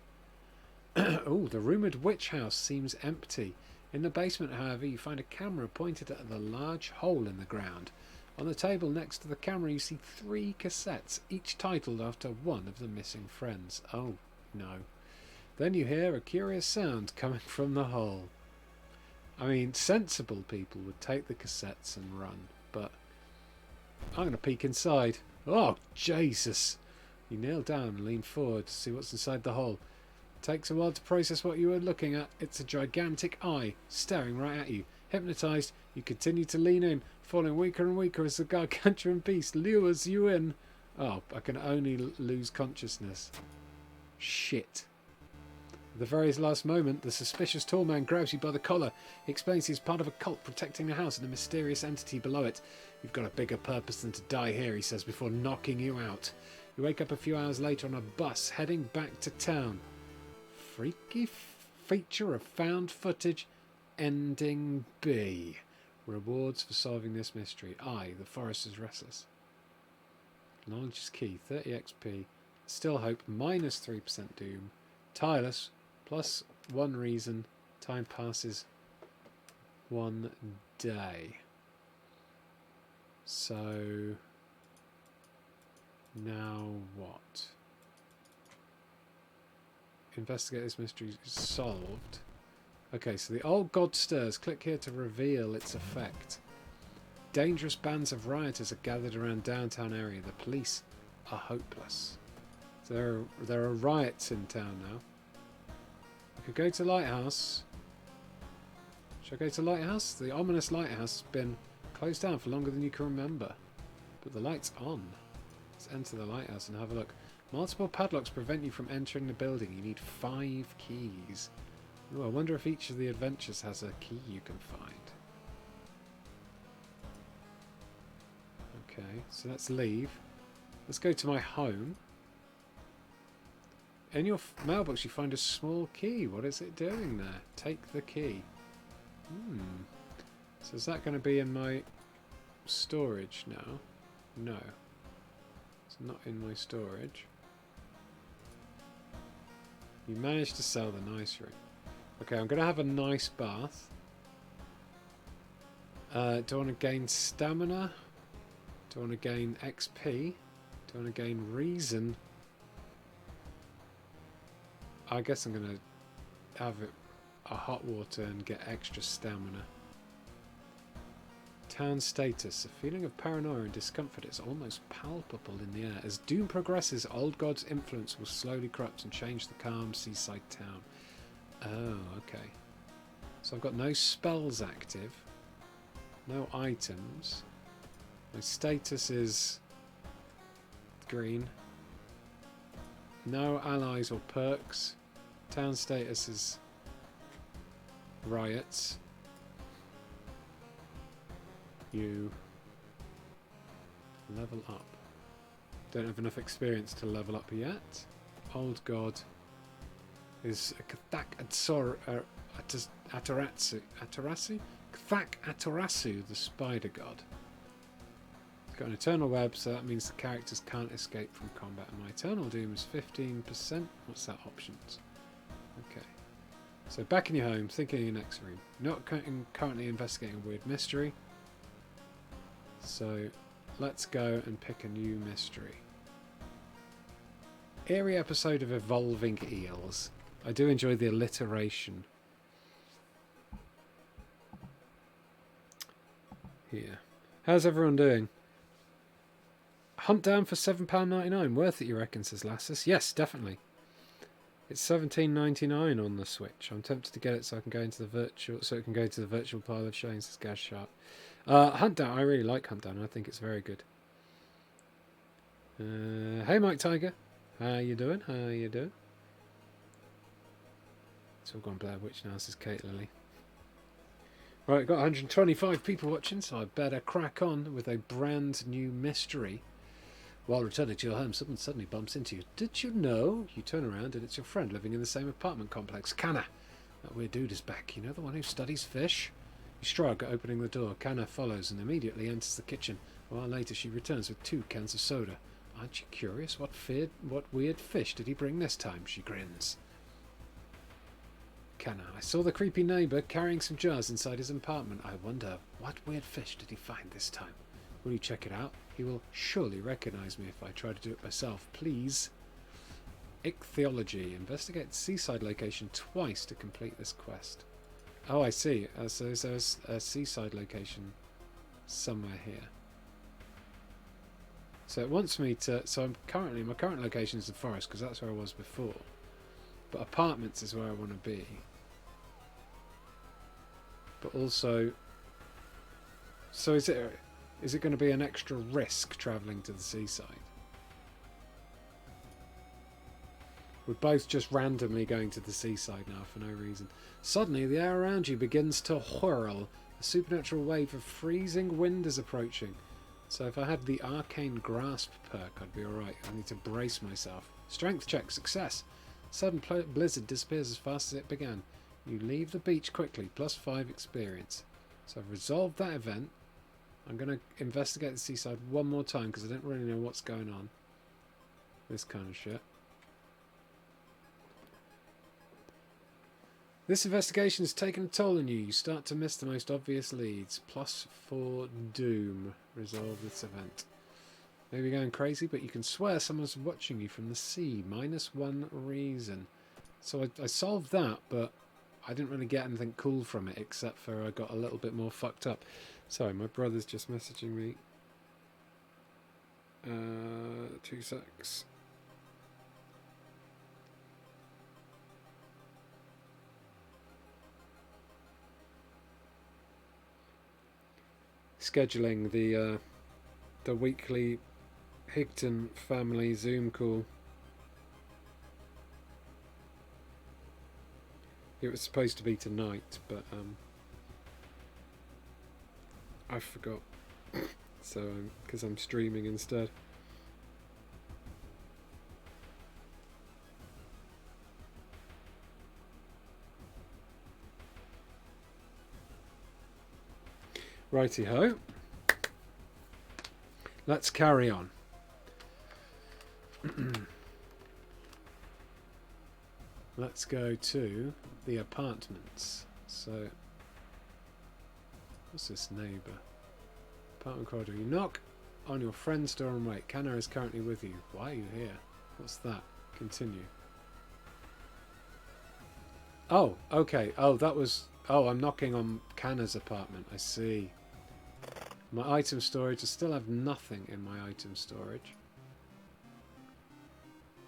Oh, the rumoured witch house seems empty. In the basement, however, you find a camera pointed at the large hole in the ground. On the table next to the camera you see 3 cassettes, each titled after one of the missing friends. Oh, no. Then you hear a curious sound coming from the hole. I mean, sensible people would take the cassettes and run, but I'm going to peek inside. Oh, Jesus! You kneel down and lean forward to see what's inside the hole. It takes a while to process what you were looking at. It's a gigantic eye staring right at you. Hypnotised, you continue to lean in, falling weaker and weaker as the gargantuan beast lures you in. Oh, I can only lose consciousness. Shit. At the very last moment, the suspicious tall man grabs you by the collar. He explains he's part of a cult protecting the house and a mysterious entity below it. You've got a bigger purpose than to die here, he says, before knocking you out. You wake up a few hours later on a bus heading back to town. Freaky feature of found footage. Ending B. Rewards for solving this mystery. I, the forest is restless. Knowledge is key. 30 XP. Still hope. -3% doom. Tireless. +1 reason. Time passes 1 day. So now what? Investigate this mystery is solved. Okay, so the old god stirs. Click here to reveal its effect. Dangerous bands of rioters are gathered around downtown area. The police are hopeless. So there are riots in town now. I could go to Lighthouse. Should I go to Lighthouse? The ominous Lighthouse has been closed down for longer than you can remember. But the light's on. Let's enter the Lighthouse and have a look. Multiple padlocks prevent you from entering the building. You need 5 keys. Ooh, I wonder if each of the adventures has a key you can find. Okay, so let's leave. Let's go to my home. In your mailbox you find a small key. What is it doing there? Take the key. So is that going to be in my storage now? No. It's not in my storage. You managed to sell the nice room. Okay, I'm going to have a nice bath. Do I want to gain stamina? Do I want to gain XP? Do I want to gain reason? I guess I'm going to have a hot water and get extra stamina. Town status. A feeling of paranoia and discomfort is almost palpable in the air. As doom progresses, Old God's influence will slowly corrupt and change the calm seaside town. Oh, okay. So I've got no spells active. No items. My status is green. No allies or perks. Town status is riots. You level up. Don't have enough experience to level up yet. Old God is a Kthak Atarasu? Kthak Atarasu, the spider god. It's got an eternal web, so that means the characters can't escape from combat. And my eternal doom is 15%. What's that? Options. Okay. So back in your home, thinking of your next room. Not currently investigating a weird mystery. So let's go and pick a new mystery. Eerie episode of Evolving Eels. I do enjoy the alliteration. Here. How's everyone doing? Hunt down for £7.99. Worth it, you reckon, says Lassus. Yes, definitely. It's $17.99 on the Switch. I'm tempted to get it so I can go into the virtual, so it can go to the virtual pile of shame, says Gaz Sharp. Hunt Down, I really like Hunt Down. I think it's very good. Hey Mike Tiger, how you doing? How you doing? It's all gone Blair Witch now, says Kate Lily. Right, got 125 people watching, so I better crack on with a brand new mystery. While returning to your home, someone suddenly bumps into you. Did you know? You turn around and it's your friend living in the same apartment complex. Kanna! That weird dude is back. You know, the one who studies fish? You shrug at opening the door. Kanna follows and immediately enters the kitchen. A while later, she returns with 2 cans of soda. Aren't you curious? What weird fish did he bring this time? She grins. Kanna, I saw the creepy neighbour carrying some jars inside his apartment. I wonder, what weird fish did he find this time? Will you check it out? He will surely recognise me if I try to do it myself. Please. Ichthyology. Investigate the seaside location twice to complete this quest. Oh, I see. So there's a seaside location somewhere here. So it wants me to... So my current location is the forest, because that's where I was before. But apartments is where I want to be. But also... So is it going to be an extra risk travelling to the seaside? We're both just randomly going to the seaside now for no reason. Suddenly, the air around you begins to whirl. A supernatural wave of freezing wind is approaching. So if I had the Arcane Grasp perk, I'd be alright. I need to brace myself. Strength check, success. Sudden blizzard disappears as fast as it began. You leave the beach quickly, +5 experience. So I've resolved that event. I'm going to investigate the seaside one more time because I don't really know what's going on. This kind of shit. This investigation has taken a toll on you. You start to miss the most obvious leads. +4 doom. Resolve this event. Maybe going crazy, but you can swear someone's watching you from the sea. -1 reason. So I solved that, but I didn't really get anything cool from it, except for I got a little bit more fucked up. Sorry, my brother's just messaging me. 2 secs. Scheduling the weekly Higton family Zoom call. It was supposed to be tonight, but I forgot. So, because I'm streaming instead. Righty ho. Let's carry on. Let's go to the apartments. So, what's this neighbour? Apartment corridor. You knock on your friend's door and wait. Kanna is currently with you. Why are you here? What's that? Continue. Oh, okay. Oh, that was... Oh, I'm knocking on Kanna's apartment. I see. My item storage. I still have nothing in my item storage.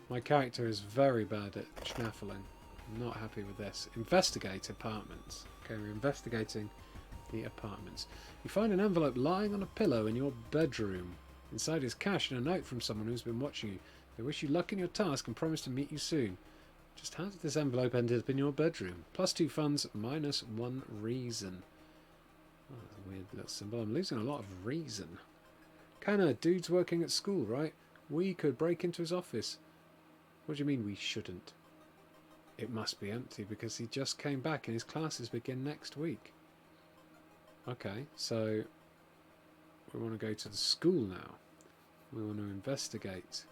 My character is very bad at schnaffling. I'm not happy with this. Investigate apartments. Okay, we're investigating the apartments. You find an envelope lying on a pillow in your bedroom. Inside is cash and a note from someone who's been watching you. They wish you luck in your task and promise to meet you soon. Just how did this envelope end up in your bedroom? +2 funds, -1 reason. Oh, that's a weird little symbol. I'm losing a lot of reason. Kanna, dude's working at school, right? We could break into his office. What do you mean we shouldn't? It must be empty because he just came back and his classes begin next week. Okay, so we want to go to the school now. We want to investigate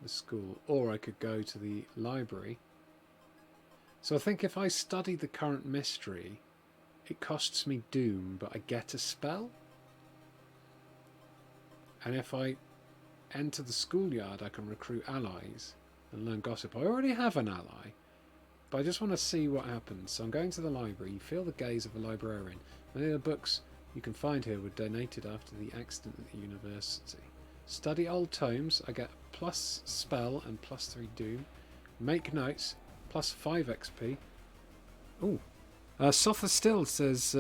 the school. Or I could go to the library. So I think if I study the current mystery, it costs me doom, but I get a spell. And if I enter the schoolyard, I can recruit allies and learn gossip. I already have an ally, but I just want to see what happens. So I'm going to the library. You feel the gaze of a librarian. Many of the books you can find here were donated after the accident at the university. Study old tomes. I get plus spell and +3 doom. Make notes. +5 XP. Ooh. Sotha Still says,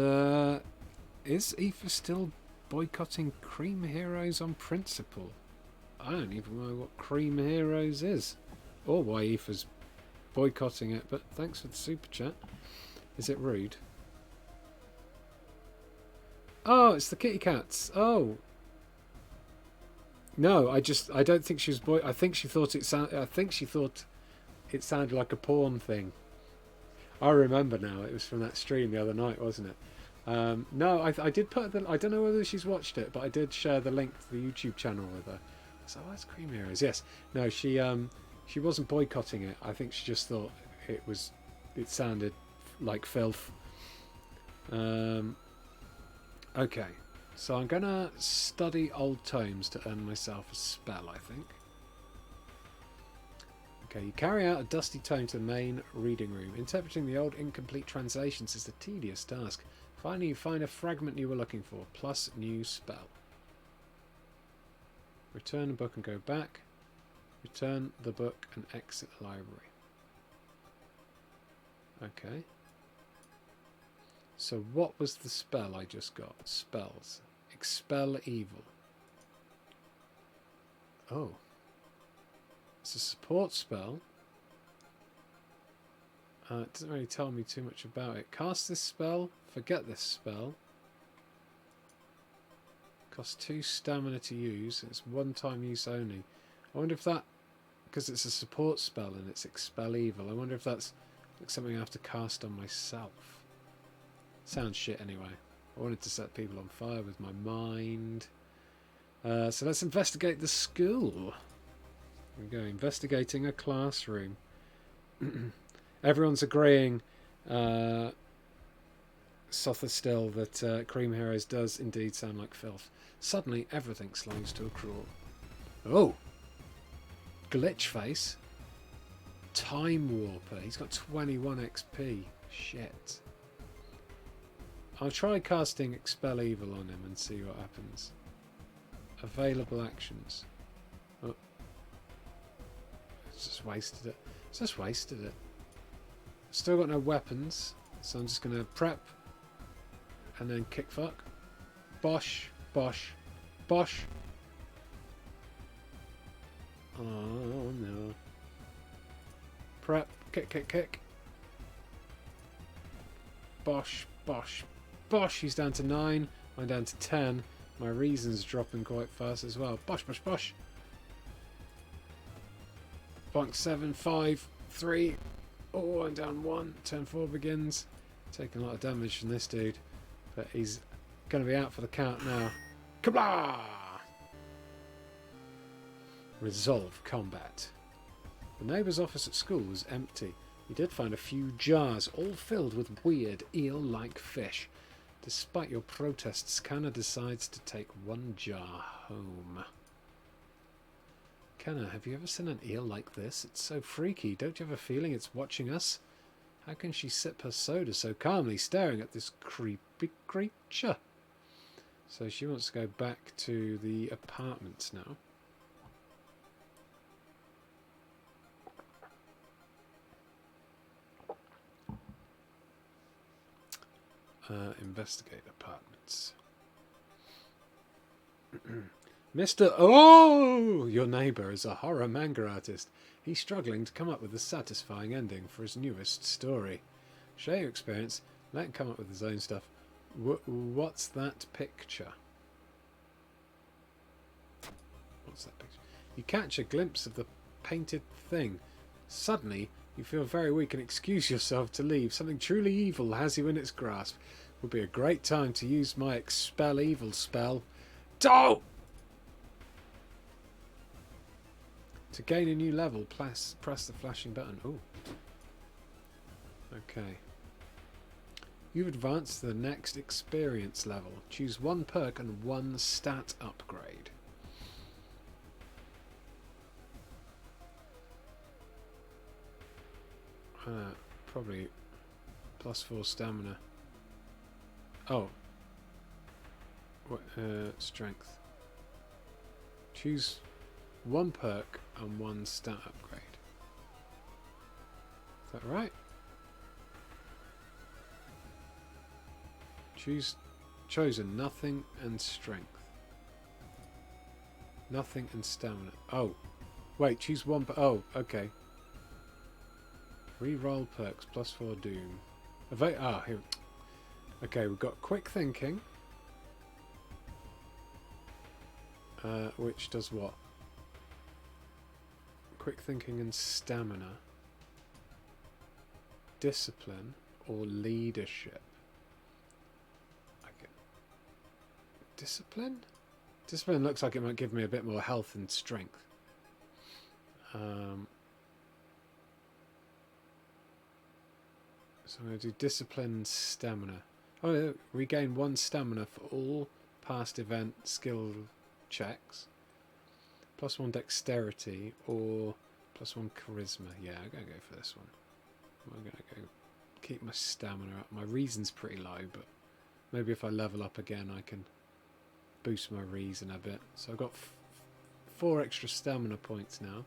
is Aoife still boycotting Cream Heroes on principle? I don't even know what Cream Heroes is. Or why Aoife's boycotting it, but thanks for the super chat. Is it rude? Oh, it's the kitty cats. Oh. No, I don't think she was I think she thought it sounded like a porn thing. I remember now. It was from that stream the other night, wasn't it? No, I did put I don't know whether she's watched it, but I did share the link to the YouTube channel with her. So that's Cream Heroes. Yes. No, she wasn't boycotting it. I think she just thought it sounded like filth. Okay. So I'm going to study old tomes to earn myself a spell, I think. Okay, you carry out a dusty tome to the main reading room. Interpreting the old incomplete translations is a tedious task. Finally, you find a fragment you were looking for, plus new spell. Return the book and go back. Return the book and exit the library. Okay. So what was the spell I just got? Spells. Expel evil. Oh. It's a support spell. It doesn't really tell me too much about it. Cast this spell. Forget this spell. Costs 2 stamina to use. It's one-time use only. I wonder if that... Because it's a support spell and it's Expel Evil. I wonder if that's like something I have to cast on myself. Sounds shit anyway. I wanted to set people on fire with my mind. So let's investigate the school. Here we go. Investigating a classroom. Everyone's agreeing, Sotha still, that Cream Heroes does indeed sound like filth. Suddenly, everything slows to a crawl. Oh! Glitch face. Time Warper. He's got 21 XP. Shit. I'll try casting Expel Evil on him and see what happens. Available actions. Oh. It's just wasted it. It's just wasted it. Still got no weapons, so I'm just going to prep and then kick fuck. Bosh, bosh, bosh. Oh no. Prep, kick, kick, kick. Bosh, bosh, bosh. He's down to 9. I'm down to 10. My reason's dropping quite fast as well. Bosh, bosh, bosh. Bonk 7, 5, 3. Oh, I'm down 1. Turn 4 begins. Taking a lot of damage from this dude. But he's going to be out for the count now. Kablah! Resolve combat. The neighbour's office at school was empty. He did find a few jars, all filled with weird eel-like fish. Despite your protests, Kanna decides to take one jar home. Kanna, have you ever seen an eel like this? It's so freaky. Don't you have a feeling it's watching us? How can she sip her soda so calmly, staring at this creepy creature? So she wants to go back to the apartments now. Investigate apartments. Mr. Oh! Your neighbour is a horror manga artist. He's struggling to come up with a satisfying ending for his newest story. Share your experience. Let him come up with his own stuff. What's that picture? What's that picture? You catch a glimpse of the painted thing. Suddenly, you feel very weak and excuse yourself to leave. Something truly evil has you in its grasp. Would be a great time to use my expel evil spell. Don't! To gain a new level, press the flashing button. Ooh. Okay. You've advanced to the next experience level. Choose one perk and one stat upgrade. Probably +4 stamina. Oh. Strength. Choose one perk and one stat upgrade. Is that right? Chosen nothing and strength. Nothing and stamina. Oh. Wait, choose one oh, okay. Reroll perks, +4 doom. Here. Okay, we've got quick thinking. Which does what? Quick thinking and stamina. Discipline or leadership. Okay. Discipline? Discipline looks like it might give me a bit more health and strength. So I'm going to do discipline and stamina. Oh, regain 1 stamina for all past event skill checks. +1 dexterity or +1 charisma. Yeah, I'm going to go for this one. I'm going to go keep my stamina up. My reason's pretty low, but maybe if I level up again I can boost my reason a bit. So I've got 4 extra stamina points now.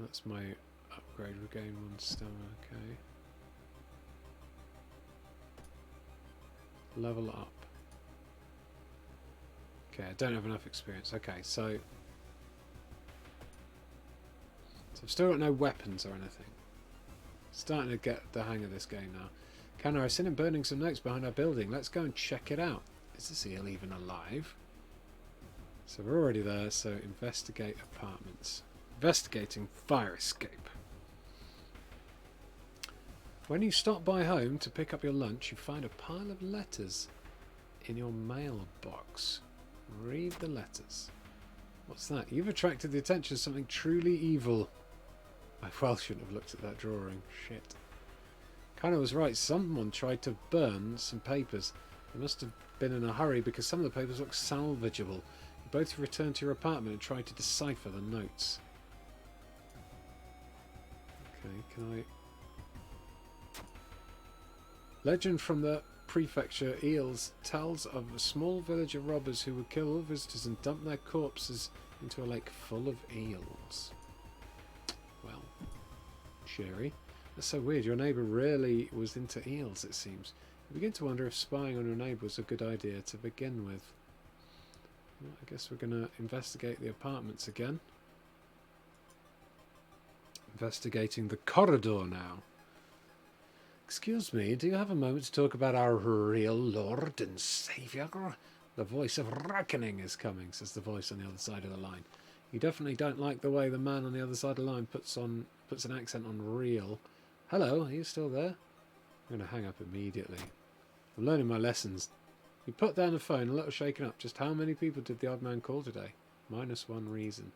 That's my upgrade. Regain 1 stamina. Okay. Level up. Okay, I don't have enough experience. Okay, so I've still got no weapons or anything. Starting to get the hang of this game now. Kanna, I've seen him burning some notes behind our building. Let's go and check it out. Is this eel even alive? So we're already there, so investigate apartments. Investigating fire escape. When you stop by home to pick up your lunch, you find a pile of letters in your mailbox. Read the letters. What's that? You've attracted the attention of something truly evil. I well shouldn't have looked at that drawing. Shit. Kanna was right. Someone tried to burn some papers. They must have been in a hurry because some of the papers look salvageable. You both return to your apartment and try to decipher the notes. Okay, can I... Legend from the prefecture Eels tells of a small village of robbers who would kill all visitors and dump their corpses into a lake full of eels. Well, cheery. That's so weird. Your neighbour really was into eels, it seems. You begin to wonder if spying on your neighbour was a good idea to begin with. Well, I guess we're going to investigate the apartments again. Investigating the corridor now. Excuse me, do you have a moment to talk about our real Lord and Saviour? The voice of reckoning is coming, says the voice on the other side of the line. You definitely don't like the way the man on the other side of the line puts an accent on real. Hello, are you still there? I'm going to hang up immediately. I'm learning my lessons. You put down the phone, a little shaken up. Just how many people did the odd man call today? -1 reason.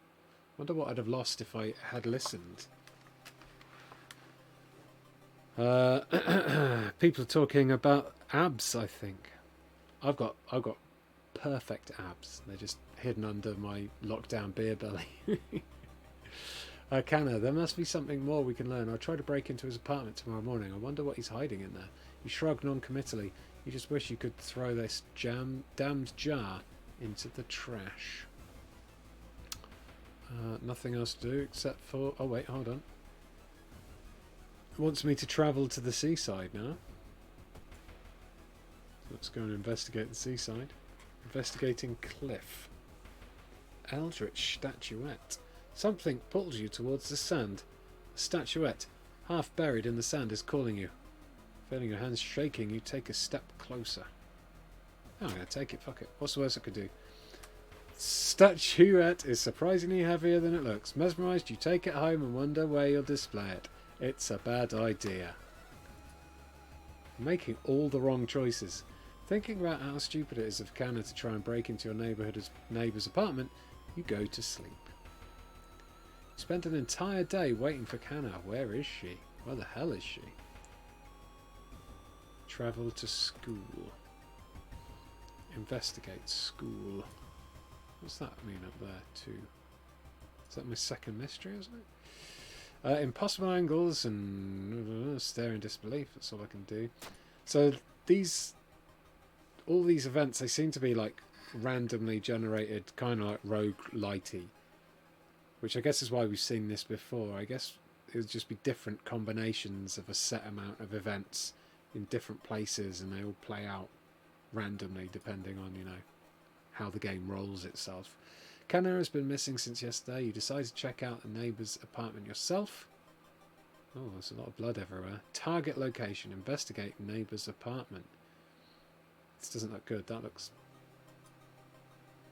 Wonder what I'd have lost if I had listened. People talking about abs, I think. I've got perfect abs. They're just hidden under my lockdown beer belly. Kanna, there must be something more we can learn. I'll try to break into his apartment tomorrow morning. I wonder what he's hiding in there. He shrugged non-committally. You just wish you could throw this damned jar into the trash. Nothing else to do except for... Oh, wait, hold on. Wants me to travel to the seaside now. Let's go and investigate the seaside. Investigating cliff. Eldritch statuette. Something pulls you towards the sand. A statuette, half buried in the sand, is calling you. Feeling your hands shaking, you take a step closer. Oh, I'm going to take it, fuck it. What's the worst I could do? Statuette is surprisingly heavier than it looks. Mesmerised, you take it home and wonder where you'll display it. It's a bad idea. Making all the wrong choices. Thinking about how stupid it is of Kanna to try and break into your neighbour's apartment, you go to sleep. You spent an entire day waiting for Kanna. Where is she? Where the hell is she? Travel to school. Investigate school. What's that mean up there too? Is that my second mystery, isn't it? Impossible angles and stare in disbelief. That's all I can do. So all these events, they seem to be like randomly generated, kind of like roguelite-y, which I guess is why we've seen this before. I guess it would just be different combinations of a set amount of events in different places, and they all play out randomly depending on, you know, how the game rolls itself. Kanna has been missing since yesterday. You decide to check out the neighbour's apartment yourself. Oh, there's a lot of blood everywhere. Target location. Investigate neighbour's apartment. This doesn't look good. That looks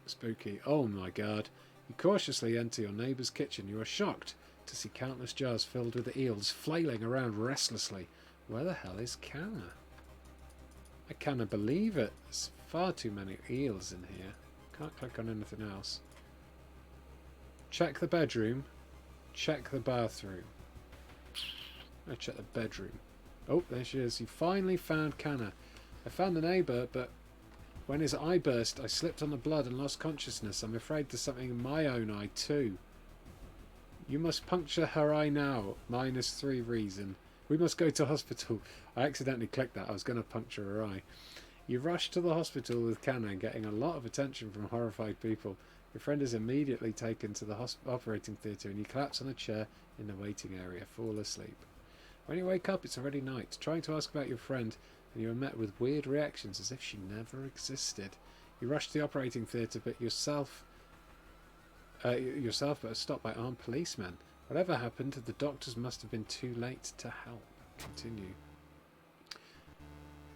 spooky. Oh my god. You cautiously enter your neighbour's kitchen. You are shocked to see countless jars filled with eels flailing around restlessly. Where the hell is Kanna? I cannot believe it. There's far too many eels in here. Can't click on anything else. Check the bedroom. Check the bathroom. I check the bedroom. Oh, there she is. You finally found Kanna. I found the neighbour, but when his eye burst, I slipped on the blood and lost consciousness. I'm afraid there's something in my own eye too. You must puncture her eye now. -3 reason. We must go to hospital. I accidentally clicked that. I was going to puncture her eye. You rush to the hospital with Kanna, getting a lot of attention from horrified people. Your friend is immediately taken to the operating theatre and you collapse on a chair in the waiting area. Fall asleep. When you wake up, it's already night. Trying to ask about your friend, and you are met with weird reactions as if she never existed. You rush to the operating theatre, but yourself but are stopped by armed policemen. Whatever happened, the doctors must have been too late to help. Continue.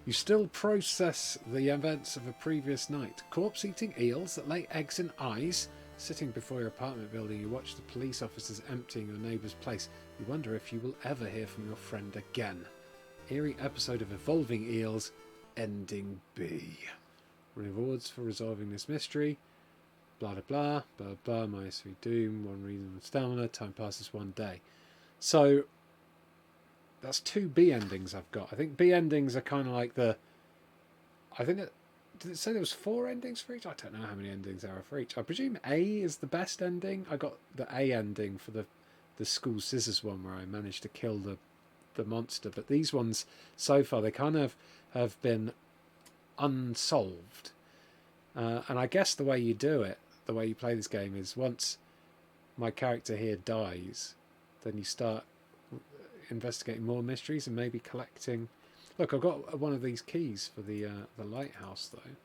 You still process the events of a previous night. Corpse-eating eels that lay eggs in eyes. Sitting before your apartment building, you watch the police officers emptying your neighbour's place. You wonder if you will ever hear from your friend again. Eerie episode of Evolving Eels, Ending B. Rewards for resolving this mystery. Blah blah blah, blah blah, -3 doom, 1 reason of stamina, time passes 1 day. So, that's 2 B endings I've got. I think B endings are kind of like the... I think it... Did it say there was 4 endings for each? I don't know how many endings there are for each. I presume A is the best ending. I got the A ending for the school scissors one where I managed to kill the monster. But these ones, so far, they kind of have been unsolved. And I guess the way you do it, the way you play this game is once my character here dies, then you start investigating more mysteries and maybe collecting... Look, I've got one of these keys for the lighthouse, though.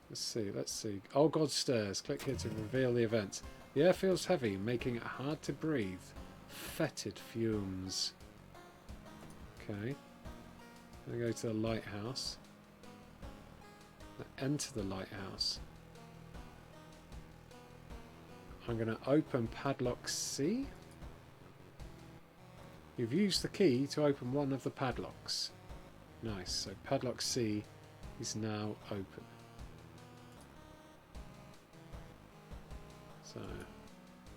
Let's see. Oh God Stirs. Click here to reveal the events. The air feels heavy, making it hard to breathe. Fetid fumes. Okay. I'm going to go to the lighthouse. Enter the lighthouse. I'm going to open padlock C. You've used the key to open one of the padlocks. Nice. So padlock C is now open. So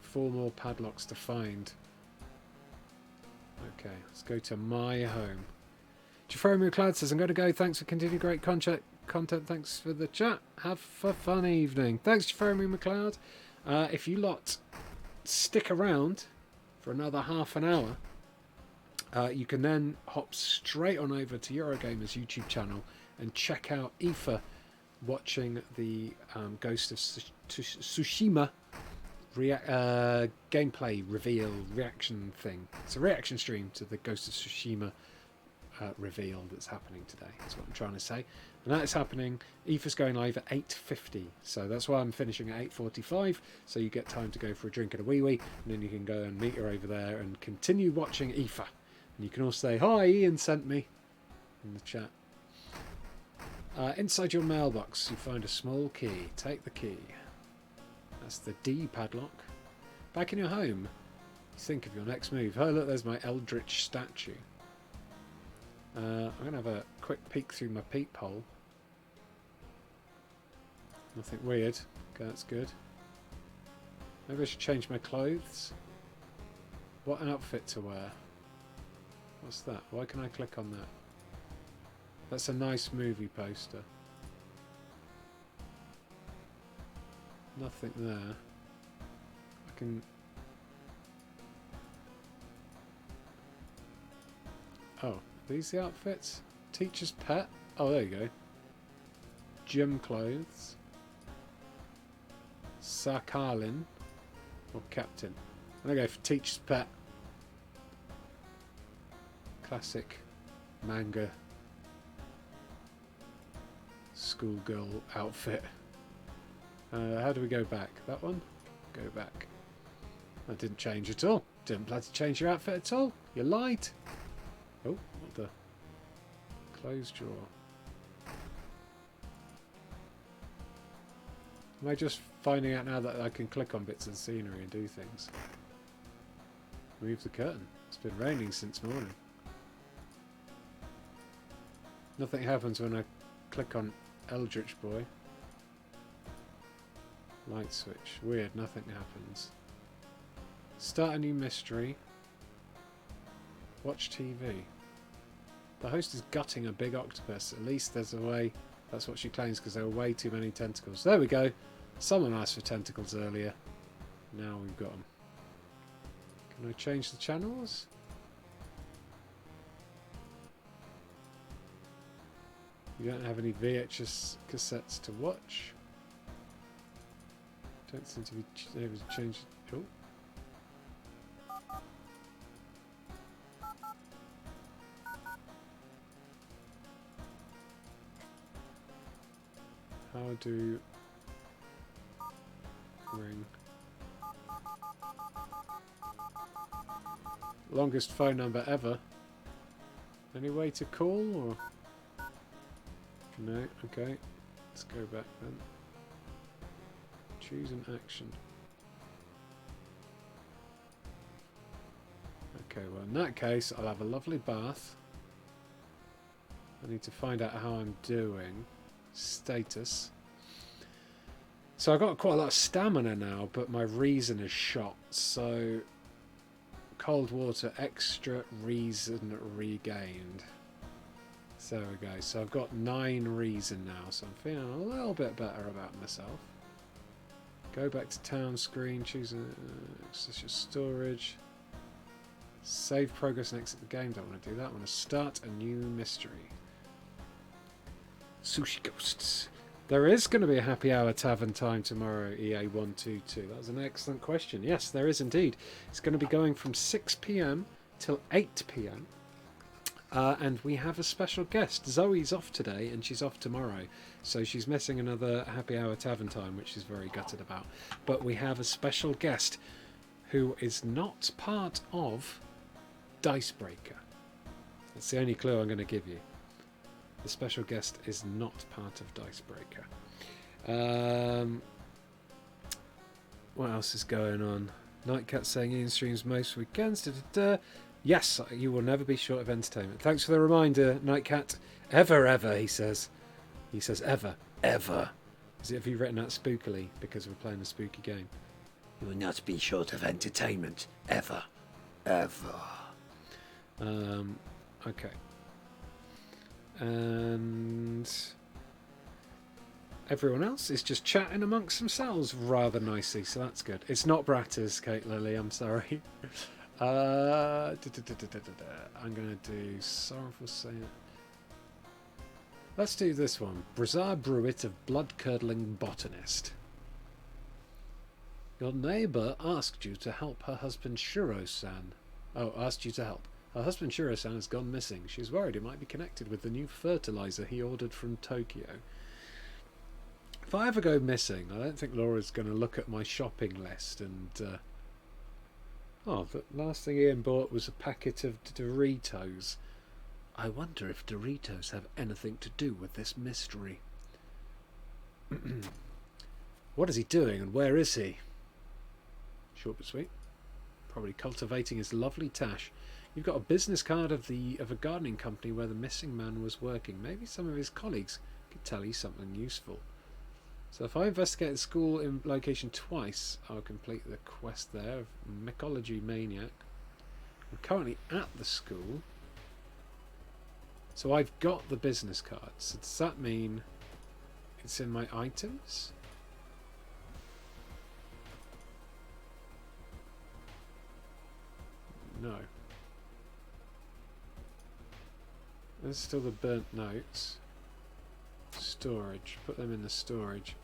4 more padlocks to find. Okay, let's go to my home. Jafari McLeod says, I'm going to go. Thanks for continued great content. Thanks for the chat. Have a fun evening. Thanks, Jafari McLeod. If you lot stick around for another half an hour, you can then hop straight on over to Eurogamer's YouTube channel and check out Aoife watching the Ghost of Tsushima gameplay reveal reaction thing. It's a reaction stream to the Ghost of Tsushima reveal that's happening today. That's what I'm trying to say. And that is happening. Aoife's going live at 8:50, so that's why I'm finishing at 8:45. So you get time to go for a drink and a wee wee, and then you can go and meet her over there and continue watching Aoife. And you can also say, hi, Ian sent me in the chat. Inside your mailbox, you find a small key. Take the key. That's the D padlock. Back in your home, you think of your next move. Oh, look, there's my Eldritch statue. I'm going to have a quick peek through my peephole. Nothing weird. Okay, that's good. Maybe I should change my clothes. What outfit to wear? What's that? Why can I click on that? That's a nice movie poster. Nothing there. I can... Oh, these the outfits? Teacher's pet? Oh, there you go. Gym clothes. Sarkalin. Or captain. I'm going to go for teacher's pet. Classic manga schoolgirl outfit. How do we go back? That one? Go back. That didn't change at all. Didn't plan to change your outfit at all. You lied. Oh, what the? Closed drawer. Am I just finding out now that I can click on bits of scenery and do things? Move the curtain. It's been raining since morning. Nothing happens when I click on Eldritch Boy. Light switch. Weird, nothing happens. Start a new mystery. Watch TV. The host is gutting a big octopus. At least there's a way. That's what she claims, because there were way too many tentacles. There we go. Someone asked for tentacles earlier. Now we've got them. Can I change the channels? You don't have any VHS cassettes to watch. Don't seem to be able to change. Oh. How do ring? Longest phone number ever. Any way to call or? No, okay. Let's go back then. Choose an action. Okay, well in that case I'll have a lovely bath. I need to find out how I'm doing. Status. So I've got quite a lot of stamina now, but my reason is shot. So cold water, extra reason regained. So there we go. So I've got 9 reason now, so I'm feeling a little bit better about myself. Go back to town screen, choose access your storage. Save progress and exit the game. Don't want to do that. I want to start a new mystery. Sushi Ghosts. There is going to be a happy hour tavern time tomorrow, EA122. That was an excellent question. Yes, there is indeed. It's going to be going from 6 PM till 8 PM. And we have a special guest. Zoe's off today and she's off tomorrow. So she's missing another Happy Hour Tavern time, which she's very gutted about. But we have a special guest who is not part of Dicebreaker. That's the only clue I'm going to give you. The special guest is not part of Dicebreaker. What else is going on? Nightcat saying Ian streams most weekends. Yes, you will never be short of entertainment. Thanks for the reminder, Nightcat. Ever, he says. He says ever. Have you written that spookily because we're playing a spooky game? You will not be short of entertainment. Ever. Okay. And everyone else is just chatting amongst themselves rather nicely, so that's good. It's not Bratters, Kate Lily, I'm sorry. I'm going to do Sorrowful Saint. Let's do this one. Brazar Brewitt of Blood-Curdling Botanist. Your neighbour asked you to help her husband Shiro-san. Oh, asked you to help. Her husband Shiro-san has gone missing. She's worried it might be connected with the new fertiliser he ordered from Tokyo. If I ever go missing, I don't think Laura's going to look at my shopping list and... the last thing Ian bought was a packet of Doritos. I wonder if Doritos have anything to do with this mystery. What is he doing and where is he? Short but sweet. Probably cultivating his lovely tash. You've got a business card of a gardening company where the missing man was working. Maybe some of his colleagues could tell you something useful. So if I investigate the school in location twice, I'll complete the quest there of Mycology Maniac. I'm currently at the school. So I've got the business card. So does that mean it's in my items? No. There's still the burnt notes. Storage. Put them in the storage.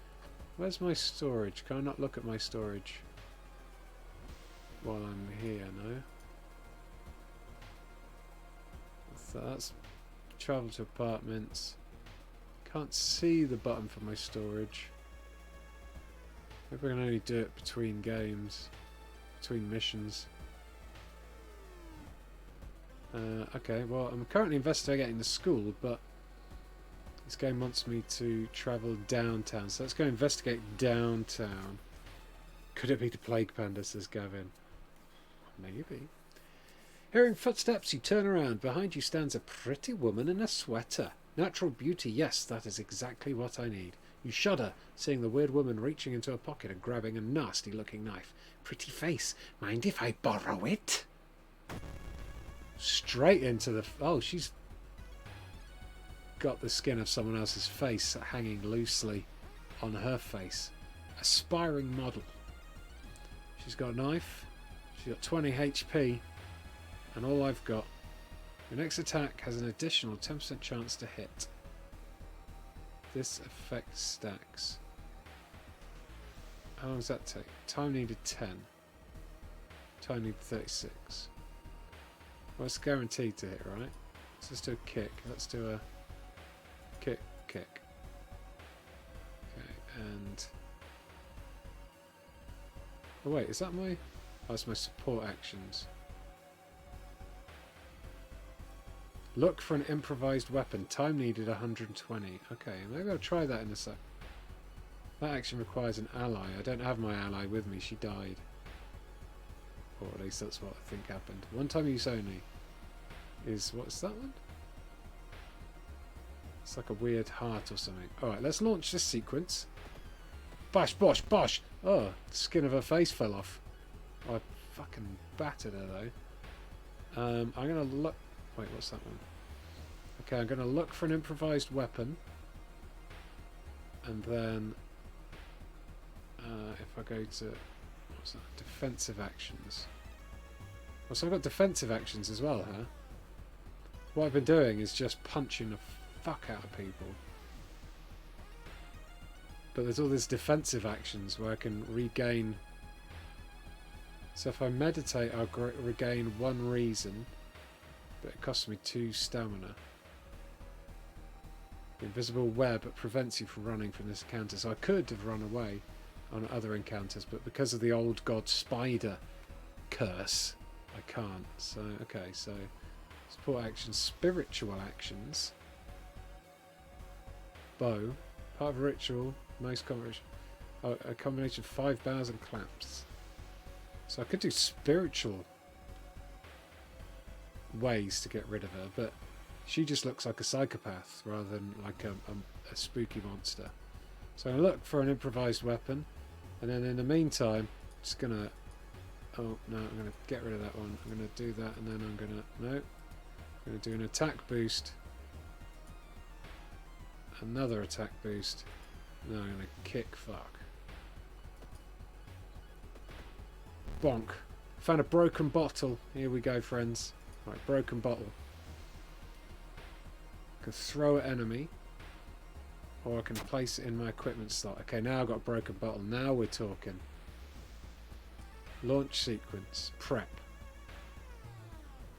Where's my storage? Can I not look at my storage while I'm here? No. So that's travel to apartments. Can't see the button for my storage. Maybe I can only do it between games, between missions. Okay, well, I'm currently investigating the school, but this game wants me to travel downtown, so let's go investigate downtown. Could it be the Plague Panda, says Gavin. Maybe. Hearing footsteps, you turn around. Behind you stands a pretty woman in a sweater. Natural beauty, yes, that is exactly what I need. You shudder, seeing the weird woman reaching into a pocket and grabbing a nasty-looking knife. Pretty face. Mind if I borrow it? Straight into the... Oh, she's got the skin of someone else's face hanging loosely on her face. Aspiring model. She's got a knife. She's got 20 HP. And all I've got. Your next attack has an additional 10% chance to hit. This effect stacks. How long does that take? Time needed 10. Time needed 36. Well, it's guaranteed to hit, right? So let's do a kick. Let's do a kick. Okay, and... Oh wait, is that my... Oh, it's my support actions. Look for an improvised weapon. Time needed 120. Okay, maybe I'll try that in a sec. That action requires an ally. I don't have my ally with me. She died. Or at least that's what I think happened. One time use only is... What's that one? It's like a weird heart or something. Alright, let's launch this sequence. Bosh, bosh, bosh! Oh, the skin of her face fell off. Oh, I fucking battered her though. I'm gonna look... Wait, what's that one? Okay, I'm gonna look for an improvised weapon. And then... if I go to... What's that? Defensive actions. Well, so I've got defensive actions as well, huh? What I've been doing is just punching the fuck out of people. But there's all these defensive actions where I can regain... So if I meditate, I'll regain 1 reason. but it costs me 2 stamina. The invisible web prevents you from running from this encounter, so I could have run away on other encounters, but because of the old god spider curse, I can't. So, okay, so support actions, spiritual actions, bow, part of a ritual, most combination, a combination of 5 bows and claps. So I could do spiritual ways to get rid of her, but she just looks like a psychopath rather than like a spooky monster. So I look for an improvised weapon, and then in the meantime, I'm just gonna. Oh no, I'm gonna get rid of that one. I'm gonna do that, and then I'm gonna I'm gonna do an attack boost, another attack boost. Now I'm gonna kick fuck. Bonk. Found a broken bottle. Here we go, friends. Right, broken bottle. I can throw at enemy, or I can place it in my equipment slot. Okay, now I've got a broken bottle. Now we're talking. Launch sequence. Prep.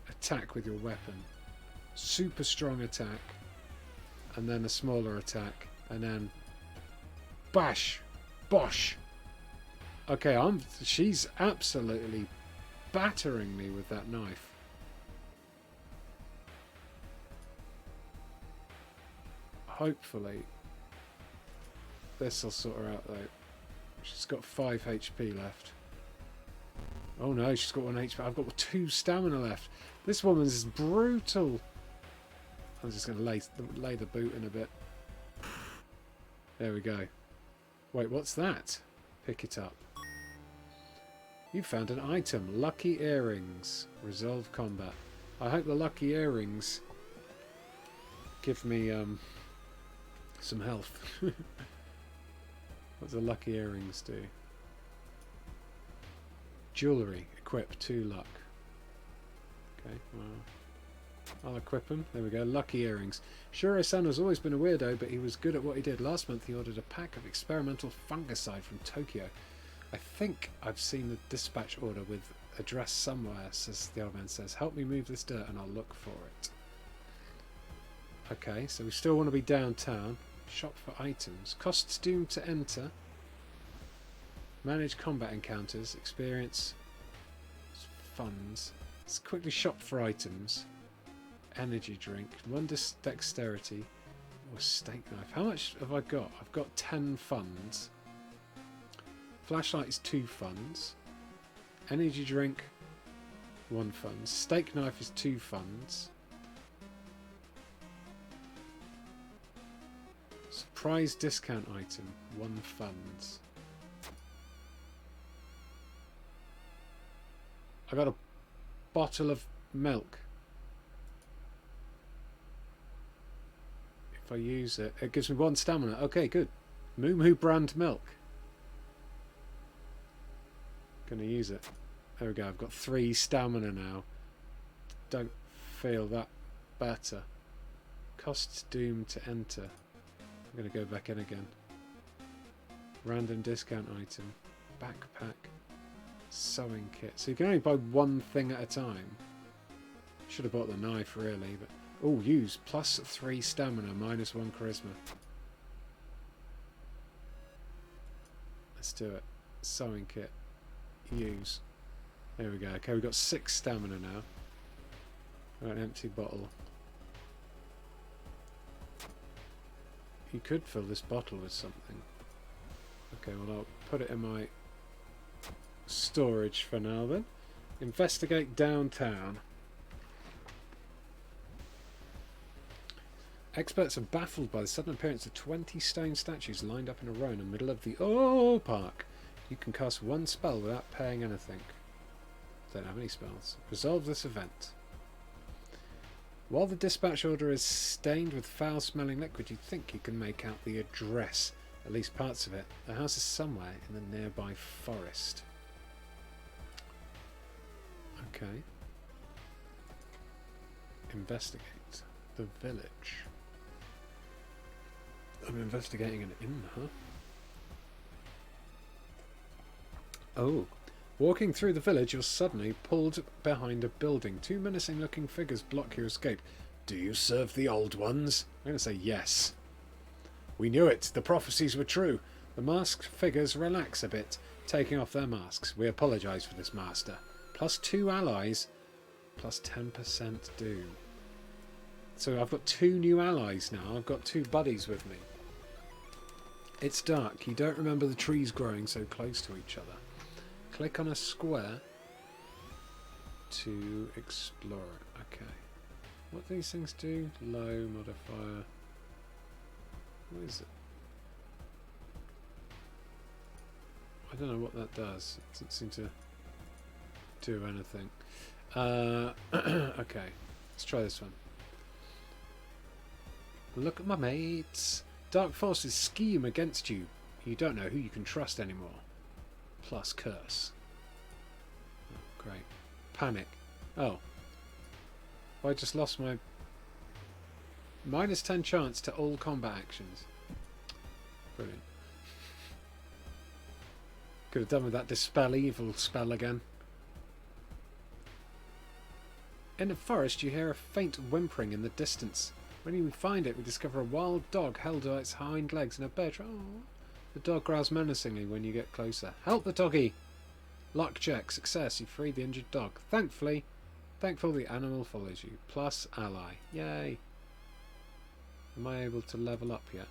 Attack with your weapon. Super strong attack. And then a smaller attack. And then bash. Bosh. Okay, she's absolutely battering me with that knife. Hopefully this will sort her out though. She's got 5 HP left. Oh no, she's got 1 HP. I've got 2 stamina left. This woman's brutal. I'm just going to lay the boot in a bit. There we go. Wait, what's that? Pick it up. You found an item. Lucky earrings. Resolve combat. I hope the lucky earrings give me some health. What do the lucky earrings do? Jewellery. Equip 2 luck. Okay, well, I'll equip them. There we go. Lucky earrings. Shuro-san has always been a weirdo, but he was good at what he did. Last month he ordered a pack of experimental fungicide from Tokyo. I think I've seen the dispatch order with address somewhere, says the old man says. Help me move this dirt and I'll look for it. Okay, so we still want to be downtown. Shop for items. Costs doomed to enter. Manage combat encounters. Experience funds. Let's quickly shop for items. Energy drink. 1 dexterity. Or steak knife. How much have I got? I've got 10 funds. Flashlight is 2 funds. Energy drink 1 fund. Steak knife is 2 funds. Surprise discount item 1 funds. I got a bottle of milk. If I use it, it gives me 1 stamina. Okay, good. Moo Moo brand milk. Gonna use it. There we go. I've got 3 stamina now. Don't feel that better. Costs doomed to enter. I'm gonna go back in again. Random discount item. Backpack. Sewing kit. So you can only buy 1 thing at a time. Should have bought the knife really, but oh, use plus 3 stamina, minus 1 charisma. Let's do it. Sewing kit. Use. There we go. Okay, we've got 6 stamina now. Got an empty bottle. You could fill this bottle with something. Okay, well I'll put it in my storage for now then. Investigate downtown. Experts are baffled by the sudden appearance of 20 stone statues lined up in a row in the middle of the park. You can cast 1 spell without paying anything. Don't have any spells. Resolve this event. While the dispatch order is stained with foul-smelling liquid, you'd think you can make out the address, at least parts of it. The house is somewhere in the nearby forest. Okay. Investigate the village. I'm investigating an inn, huh? Oh. Walking through the village, you're suddenly pulled behind a building. Two menacing-looking figures block your escape. Do you serve the old ones? I'm going to say yes. We knew it. The prophecies were true. The masked figures relax a bit, taking off their masks. We apologise for this, Master. Plus 2 allies, plus 10% doom. So I've got 2 new allies now. I've got 2 buddies with me. It's dark. You don't remember the trees growing so close to each other. Click on a square to explore it. Okay. What do these things do? Low modifier. What is it? I don't know what that does. It doesn't seem to do anything. Okay. Let's try this one. Look at my mates. Dark forces scheme against you. You don't know who you can trust anymore. Plus curse. Oh, great. Panic. Oh. I just lost my minus 10 chance to all combat actions. Brilliant. Could have done with that dispel evil spell again. In the forest you hear a faint whimpering in the distance. When you find it, we discover a wild dog held by its hind legs in a bed. Oh. The dog growls menacingly when you get closer. Help the doggy! Luck check. Success. You freed the injured dog. Thankfully the animal follows you. Plus ally. Yay! Am I able to level up yet?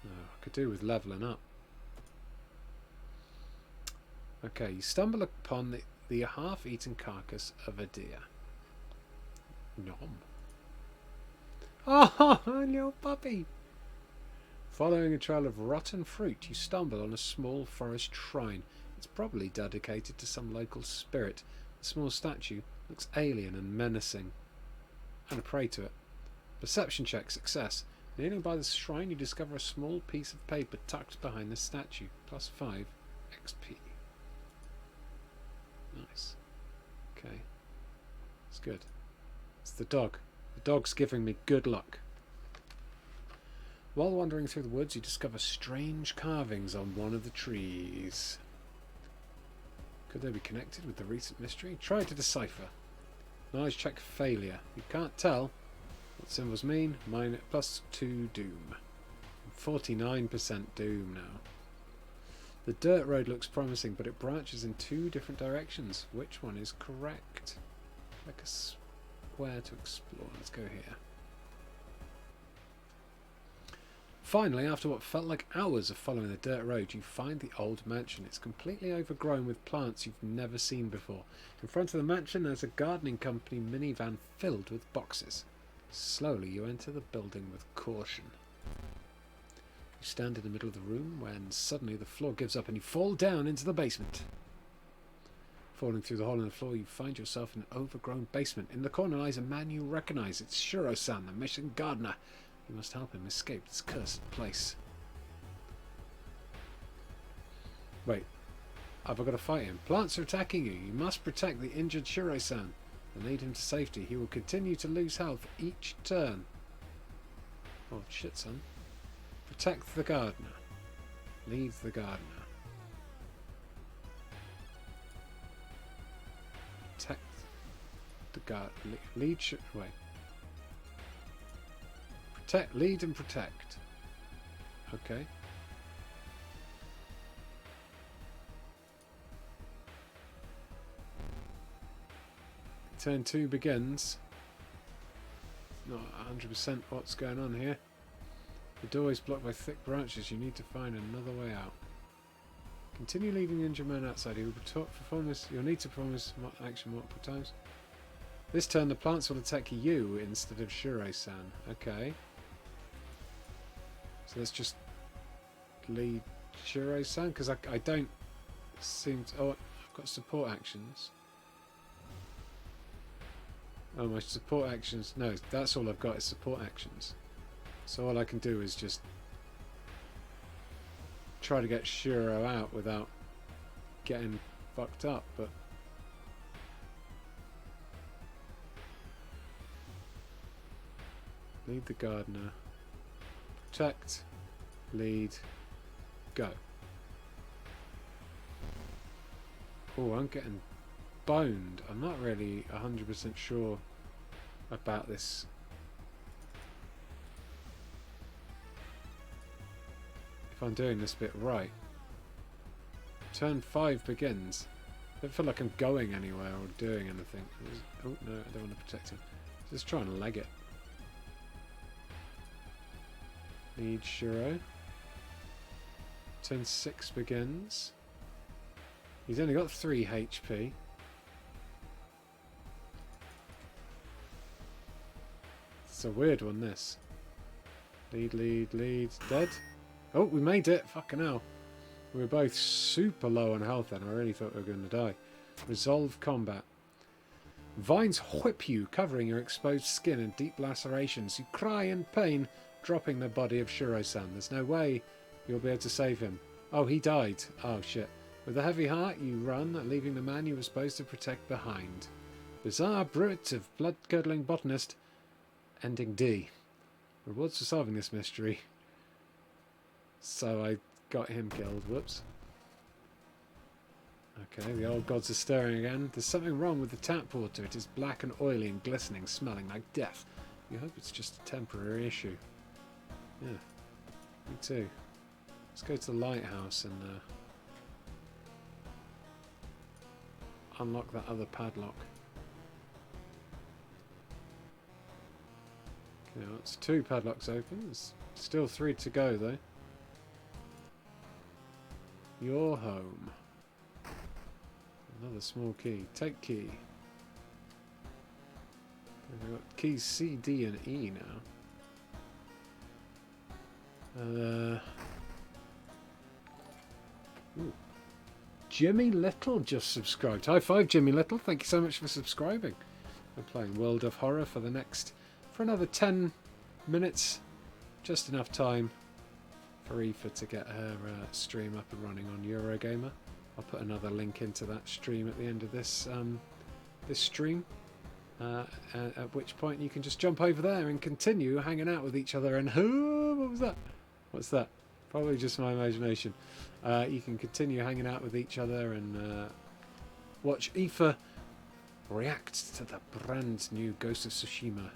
No, I could do with leveling up. Okay, you stumble upon the half-eaten carcass of a deer. Nom. Oh, little puppy! Following a trail of rotten fruit, you stumble on a small forest shrine. It's probably dedicated to some local spirit. The small statue looks alien and menacing. And a prey to it. Perception check, success. Kneeling by the shrine, you discover a small piece of paper tucked behind the statue. Plus 5 XP. Nice. Okay. It's good. It's the dog. The dog's giving me good luck. While wandering through the woods, you discover strange carvings on one of the trees. Could they be connected with the recent mystery? Try to decipher. Knowledge check failure. You can't tell what symbols mean. Mine plus 2 doom. 49% doom now. The dirt road looks promising, but it branches in 2 different directions. Which one is correct? Like a square to explore. Let's go here. Finally, after what felt like hours of following the dirt road, you find the old mansion. It's completely overgrown with plants you've never seen before. In front of the mansion, there's a gardening company minivan filled with boxes. Slowly, you enter the building with caution. You stand in the middle of the room when suddenly the floor gives up and you fall down into the basement. Falling through the hole in the floor, you find yourself in an overgrown basement. In the corner lies a man you recognize. It's Shiro-san, the missing gardener. You must help him escape this cursed place. Wait. Have I got to fight him? Plants are attacking you. You must protect the injured Shiro-san and lead him to safety. He will continue to lose health each turn. Oh, shit, son. Protect the gardener. Leave the gardener. Protect the gardener. Wait. Protect, lead and protect. Okay. Turn 2 begins. Not 100% what's going on here. The doorway is blocked by thick branches. You need to find another way out. Continue leading the injured man outside. He will perform this. You'll need to perform this action multiple times. This turn, the plants will attack you instead of Shiro-san. Okay. So let's just lead Shiro-san, because I don't seem to... Oh, I've got support actions. Oh, my support actions... No, that's all I've got is support actions. So all I can do is just try to get Shiro out without getting fucked up, but... Lead the gardener. Protect. Lead. Go. Oh, I'm getting boned. I'm not really 100% sure about this. If I'm doing this bit right. Turn 5 begins. I don't feel like I'm going anywhere or doing anything. Oh no, I don't want to protect him. Just trying to leg it. Need Shiro. Turn 6 begins. He's only got 3 HP. It's a weird one, this. Lead. Dead. Oh, we made it. Fucking hell. We were both super low on health then. I really thought we were going to die. Resolve combat. Vines whip you, covering your exposed skin in deep lacerations. You cry in pain, dropping the body of Shiro-san. There's no way you'll be able to save him. Oh, he died. Oh, shit. With a heavy heart, you run, leaving the man you were supposed to protect behind. Bizarre brute of blood-curdling botanist. Ending D. Rewards for solving this mystery. So I got him killed. Whoops. Okay, the old gods are stirring again. There's something wrong with the tap water. It is black and oily and glistening, smelling like death. You hope it's just a temporary issue. Yeah, me too. Let's go to the lighthouse and unlock that other padlock. Okay, well, it's 2 padlocks open. There's still 3 to go though. Your home. Another small key. Take key. We've got keys C, D and E now. Ooh. Jimmy Little just subscribed. High five, Jimmy Little. Thank you so much for subscribing. We're playing World of Horror for another 10 minutes. Just enough time for Aoife to get her stream up and running on Eurogamer. I'll put another link into that stream at the end of this this stream, at which point you can just jump over there and continue hanging out with each other. And what was that? What's that? Probably just my imagination. You can continue hanging out with each other and watch Aoife react to the brand new Ghost of Tsushima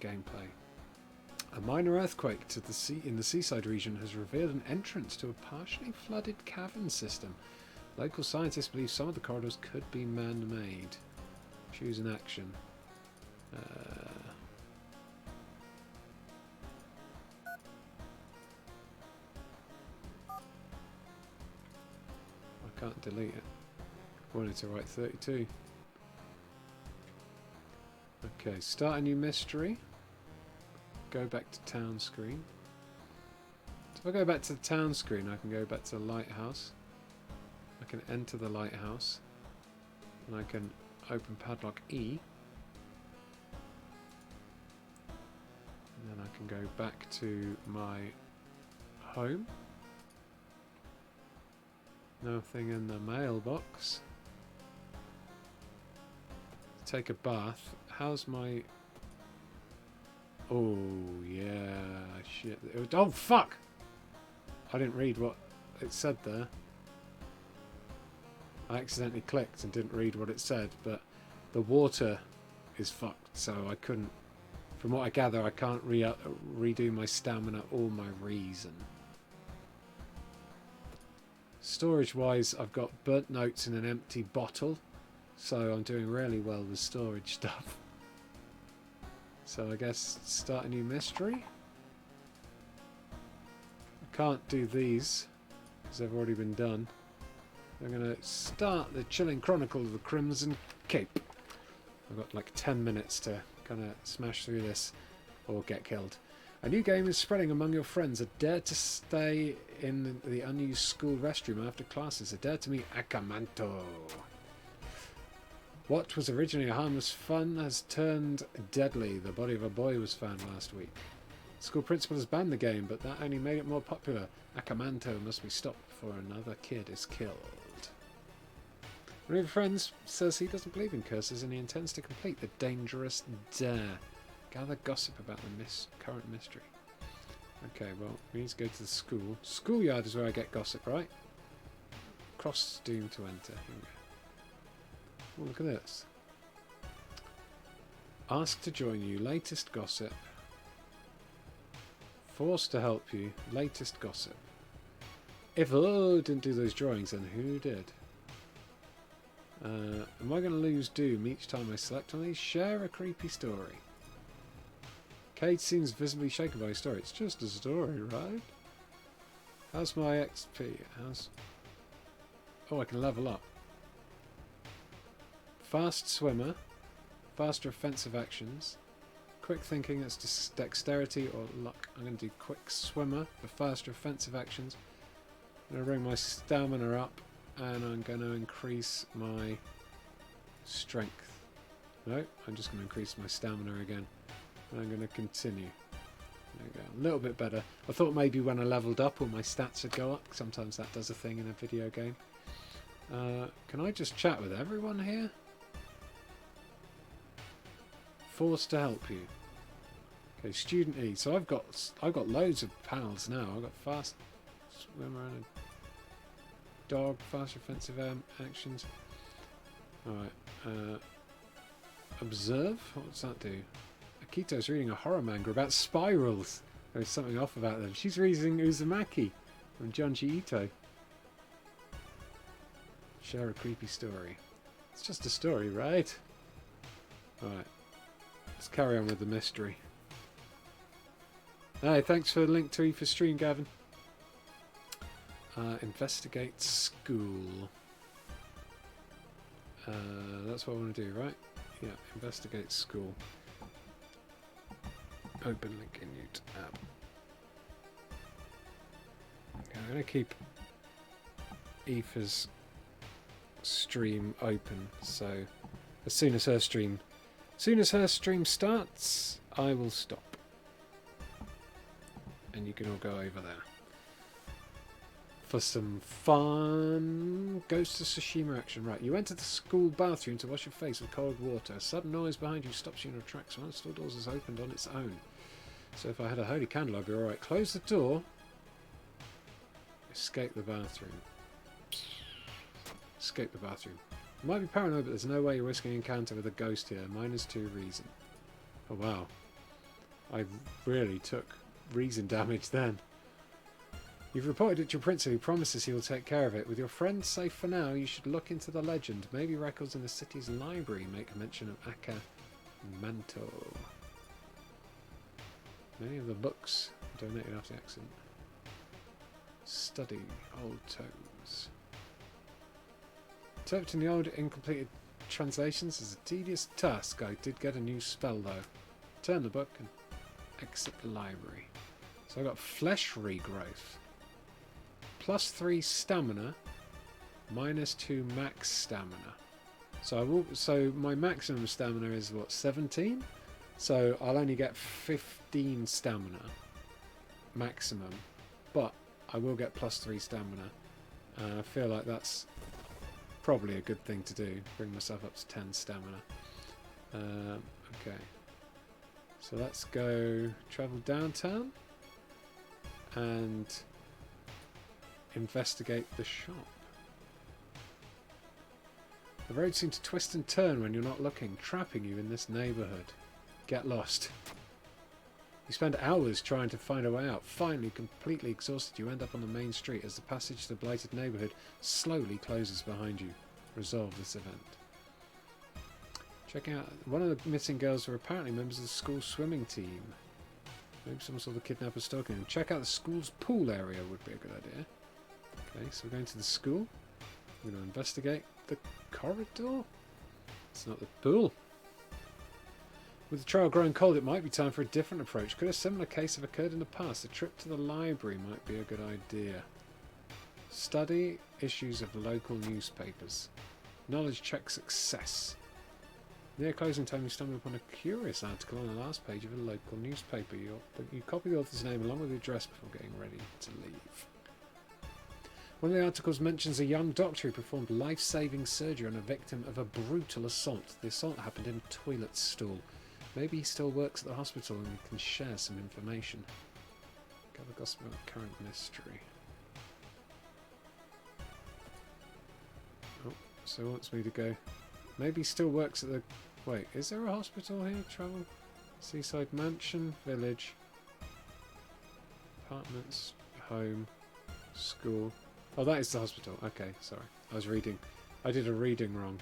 gameplay. A minor earthquake in the seaside region has revealed an entrance to a partially flooded cavern system. Local scientists believe some of the corridors could be man-made. Choose an action. I can't delete it. I wanted to write 32. Okay, start a new mystery. Go back to town screen. So if I go back to the town screen, I can go back to the lighthouse. I can enter the lighthouse. And I can open padlock E. And then I can go back to my home. Nothing in the mailbox. Take a bath. How's my... Oh, yeah, shit. Oh, fuck! I didn't read what it said there. I accidentally clicked and didn't read what it said, but the water is fucked, so I couldn't... From what I gather, I can't redo my stamina or my reason. Storage-wise, I've got burnt notes in an empty bottle, so I'm doing really well with storage stuff. So I guess start a new mystery. I can't do these because they've already been done. I'm going to start the Chilling Chronicle of the Crimson Cape. I've got like 10 minutes to kind of smash through this or get killed. A new game is spreading among your friends. A dare to stay in the unused school restroom after classes. A dare to meet Akamanto. What was originally a harmless fun has turned deadly. The body of a boy was found last week. The school principal has banned the game, but that only made it more popular. Akamanto must be stopped before another kid is killed. One of your friends says he doesn't believe in curses and he intends to complete the dangerous dare. Gather gossip about the current mystery. Okay, well, we need to go to the school. Schoolyard is where I get gossip, right? cross Doom to enter. Here we go. Oh, look at this. Ask to join you. Latest gossip. Forced to help you. Latest gossip. If I didn't do those drawings, then who did? Am I going to lose Doom each time I select on these? Share a creepy story. Cade seems visibly shaken by his story. It's just a story, right? How's my XP? Oh, I can level up. Fast swimmer. Faster offensive actions. Quick thinking, that's dexterity or luck. I'm going to do quick swimmer for faster offensive actions. I'm going to bring my stamina up, and I'm going to increase my strength. No, I'm just going to increase my stamina again. And I'm going to continue. There we go. A little bit better. I thought maybe when I leveled up all my stats would go up. Sometimes that does a thing in a video game. Can I just chat with everyone here? Forced to help you. Okay, student E. So I've got loads of pals now. I've got fast swimmer and a dog, fast offensive actions. Alright. Observe? What does that do? Akito's reading a horror manga about spirals. There's something off about them. She's reading Uzumaki from Junji Ito. Share a creepy story. It's just a story, right? Alright. Let's carry on with the mystery. Hey, thanks for the link to for stream, Gavin. Investigate school. That's what I want to do, right? Yeah, investigate school. Open link in YouTube app. Okay, I'm going to keep Aoife's stream open, so as soon as her stream starts, I will stop. And you can all go over there for some fun Ghost of Tsushima action. Right, you enter the school bathroom to wash your face with cold water. A sudden noise behind you stops you in your tracks. One of the store doors has opened on its own. So if I had a holy candle, I'd be alright. Close the door. Escape the bathroom. Escape the bathroom. You might be paranoid, but there's no way you're risking an encounter with a ghost here. -2 reason. Oh wow. I really took reason damage then. You've reported it to your principal, who promises he will take care of it. With your friends safe for now, you should look into the legend. Maybe records in the city's library make mention of Aka Manto. Many of the books donated after the accident. Study old tomes. Interpreting the old incompleted translations is a tedious task. I did get a new spell though. Turn the book and exit the library. So I got flesh regrowth. +3 stamina. -2 max stamina. So my maximum stamina is what, 17? So I'll only get 15 stamina maximum, but I will get +3 stamina. I feel like that's probably a good thing to do. Bring myself up to 10 stamina. Okay. So let's go travel downtown and investigate the shop. The road seems to twist and turn when you're not looking, trapping you in this neighbourhood. Get lost. You spend hours trying to find a way out. Finally, completely exhausted, you end up on the main street as the passage to the blighted neighbourhood slowly closes behind you. Resolve this event. Checking out one of the missing girls were apparently members of the school swimming team. Maybe someone saw the kidnapper stalking them. Check out the school's pool area would be a good idea. Okay, so we're going to the school. We're going to investigate the corridor. It's not the pool. With the trial growing cold, it might be time for a different approach. Could a similar case have occurred in the past? A trip to the library might be a good idea. Study issues of local newspapers. Knowledge check success. Near closing time, you stumble upon a curious article on the last page of a local newspaper. You copy the author's name along with the address before getting ready to leave. One of the articles mentions a young doctor who performed life-saving surgery on a victim of a brutal assault. The assault happened in a toilet stall. Maybe he still works at the hospital and can share some information. Gather gossip about current mystery. So it wants me to go. Maybe he still works at the... Wait, is there a hospital here? Travel? Seaside mansion, village, apartments, home, school. Oh, that is the hospital. Okay, sorry. I was reading. I did a reading wrong.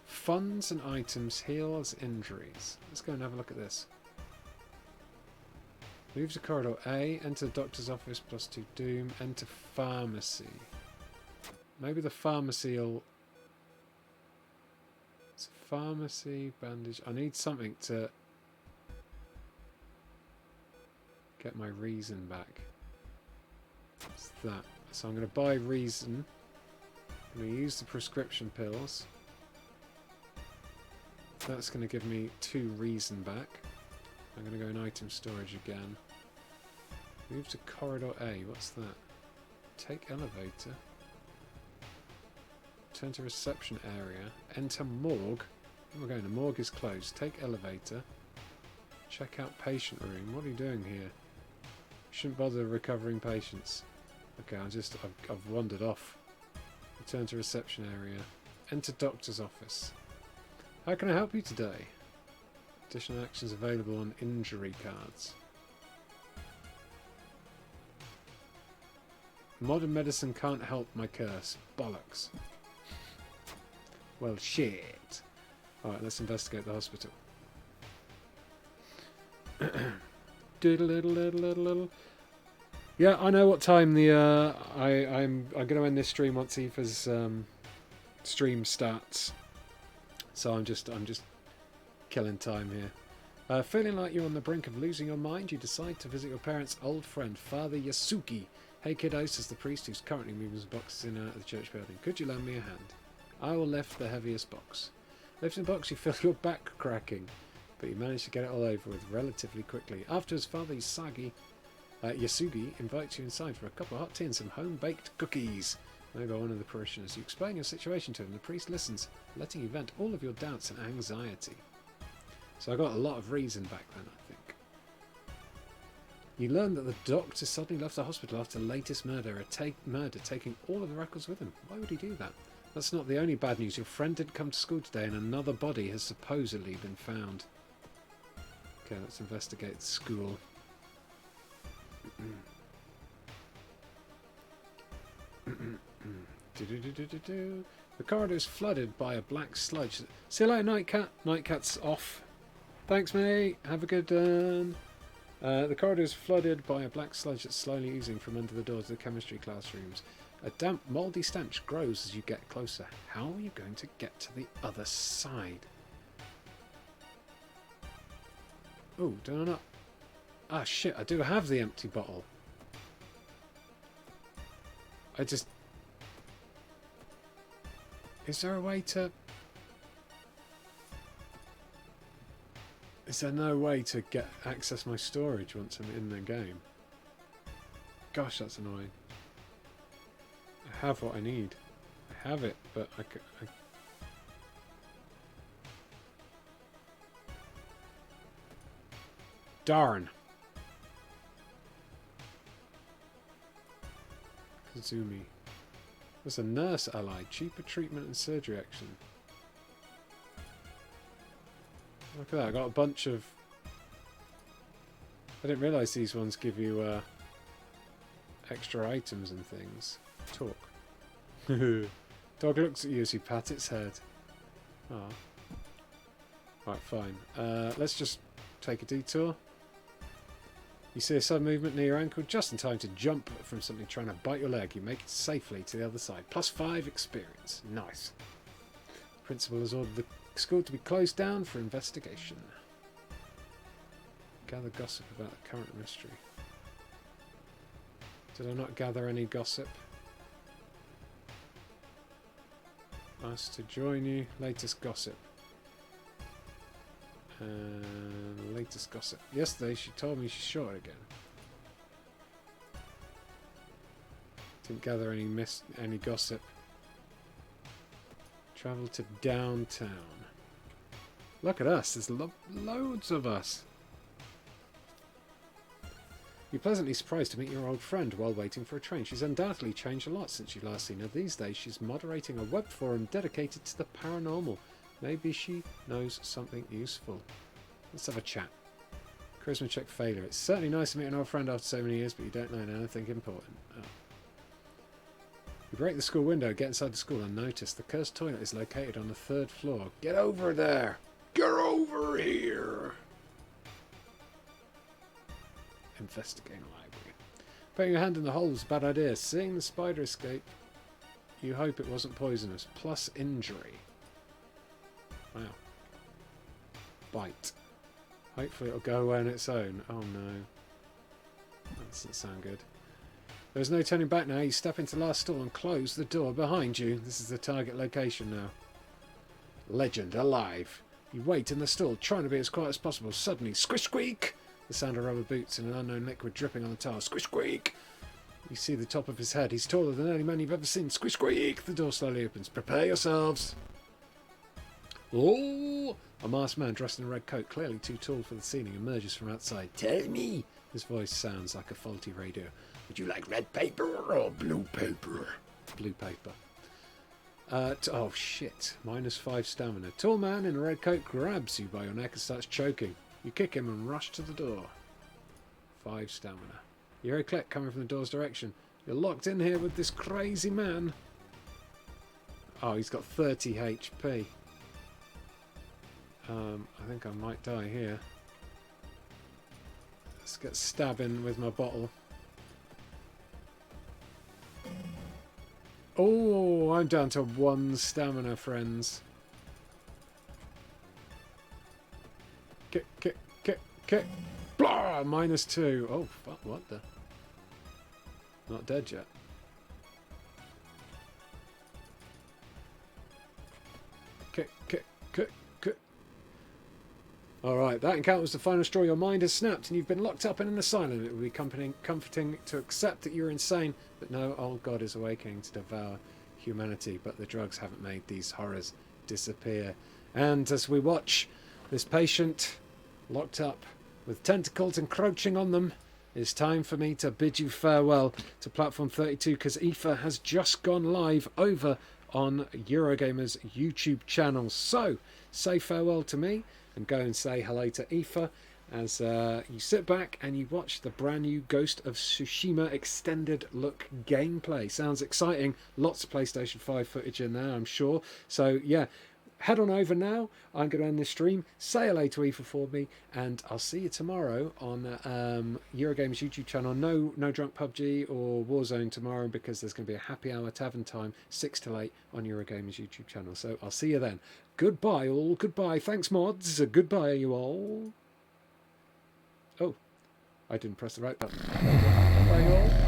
Funds and items heals injuries. Let's go and have a look at this. Move to corridor A, enter the doctor's office, +2 doom, enter pharmacy. Maybe the pharmacy will... It's a pharmacy, bandage... I need something to get my reason back. What's that? So I'm going to buy reason. I'm going to use the prescription pills. That's going to give me 2 reason back. I'm going to go in item storage again. Move to corridor A. What's that? Take elevator. Turn to reception area. Enter morgue. Where am I going? The morgue is closed. Take elevator. Check out patient room. What are you doing here? Shouldn't bother recovering patients. Okay, I've wandered off. Return to reception area. Enter doctor's office. How can I help you today? Additional actions available on injury cards. Modern medicine can't help my curse. Bollocks. Well, shit. Alright, let's investigate the hospital. Diddle-diddle-diddle-diddle. Yeah, I know what time the I'm going to end this stream once Aoife's stream starts. So I'm just killing time here. Feeling like you're on the brink of losing your mind, you decide to visit your parents' old friend, Father Yasuki. Hey kiddo, says the priest who's currently moving some boxes in and out of the church building. Could you lend me a hand? I will lift the heaviest box. Lifting the box, you feel your back cracking, but you manage to get it all over with relatively quickly. Afterwards, Father Yasugi invites you inside for a cup of hot tea and some home-baked cookies. Made by one of the parishioners. You explain your situation to him. The priest listens, letting you vent all of your doubts and anxiety. So I got a lot of reason back then, I think. You learn that the doctor suddenly left the hospital after the latest murder, taking all of the records with him. Why would he do that? That's not the only bad news. Your friend didn't come to school today and another body has supposedly been found. Okay, let's investigate the school. The corridor is flooded by a black sludge. See you later, Nightcat. Nightcat's off. Thanks, mate. Have a good one. The corridor is flooded by a black sludge that's slowly oozing from under the doors of the chemistry classrooms. A damp, mouldy stench grows as you get closer. How are you going to get to the other side? Oh, do I not? Ah, shit, I do have the empty bottle. Is there a way to... Is there no way to access my storage once I'm in the game? Gosh, that's annoying. I have what I need. I have it, but I darn. Kazumi. There's a nurse ally. Cheaper treatment and surgery action. Look at that. I got a bunch of... I didn't realise these ones give you extra items and things. Talk. Dog looks at you as you pat its head. Ah. Right, fine. Let's just take a detour. You see a sudden movement near your ankle, just in time to jump from something trying to bite your leg. You make it safely to the other side. +5 experience. Nice. The principal has ordered the school to be closed down for investigation. Gather gossip about the current mystery. Did I not gather any gossip? Asked to join you. Latest gossip. Latest gossip. Yesterday she told me she's short again. Didn't gather any gossip. Travel to downtown. Look at us. There's loads of us. You're pleasantly surprised to meet your old friend while waiting for a train. She's undoubtedly changed a lot since you've last seen her. These days, she's moderating a web forum dedicated to the paranormal. Maybe she knows something useful. Let's have a chat. Charisma check failure. It's certainly nice to meet an old friend after so many years, but you don't know anything important. Oh. You break the school window, get inside the school unnoticed. The cursed toilet is located on the 3rd floor. Get over there! Get over here! Investigating library. Putting your hand in the hole was a bad idea. Seeing the spider escape, you hope it wasn't poisonous. Plus injury. Wow. Bite. Hopefully it'll go away on its own. Oh no. That doesn't sound good. There's no turning back now. You step into the last stall and close the door behind you. This is the target location now. Legend alive. You wait in the stall, trying to be as quiet as possible. Suddenly, squish squeak! The sound of rubber boots and an unknown liquid dripping on the tile. Squish squeak! You see the top of his head. He's taller than any man you've ever seen. Squish squeak! The door slowly opens. Prepare yourselves. Oh! A masked man dressed in a red coat, clearly too tall for the ceiling, emerges from outside. Tell me! His voice sounds like a faulty radio. Would you like red paper or blue paper? Blue paper. Oh shit. -5 stamina. Tall man in a red coat grabs you by your neck and starts choking. You kick him and rush to the door. 5 stamina. You hear a click coming from the door's direction. You're locked in here with this crazy man. Oh, he's got 30 HP. I think I might die here. Let's get stabbing with my bottle. Oh, I'm down to 1 stamina, friends. Kick, kick, kick, kick. Blah! -2. Oh, fuck, what the? Not dead yet. Kick, kick, kick, kick. Alright, that encounter was the final straw. Your mind has snapped and you've been locked up in an asylum. It would be comforting to accept that you're insane, but no, old God is awakening to devour humanity. But the drugs haven't made these horrors disappear. And as we watch this patient locked up with tentacles encroaching on them, it's time for me to bid you farewell to Platform 32, because Aoife has just gone live over on Eurogamer's YouTube channel. So say farewell to me and go and say hello to Aoife as you sit back and you watch the brand new Ghost of Tsushima extended look gameplay. Sounds exciting. Lots of PlayStation 5 footage in there, I'm sure. So yeah, head on over now. I'm going to end this stream. Say hello to Aoife for me, and I'll see you tomorrow on Eurogamer's YouTube channel. No Drunk PUBG or Warzone tomorrow, because there's going to be a happy hour tavern time 6 till 8 on Eurogamer's YouTube channel. So I'll see you then. Goodbye all. Goodbye. Thanks mods. Goodbye you all. Oh, I didn't press the right button. Bye all.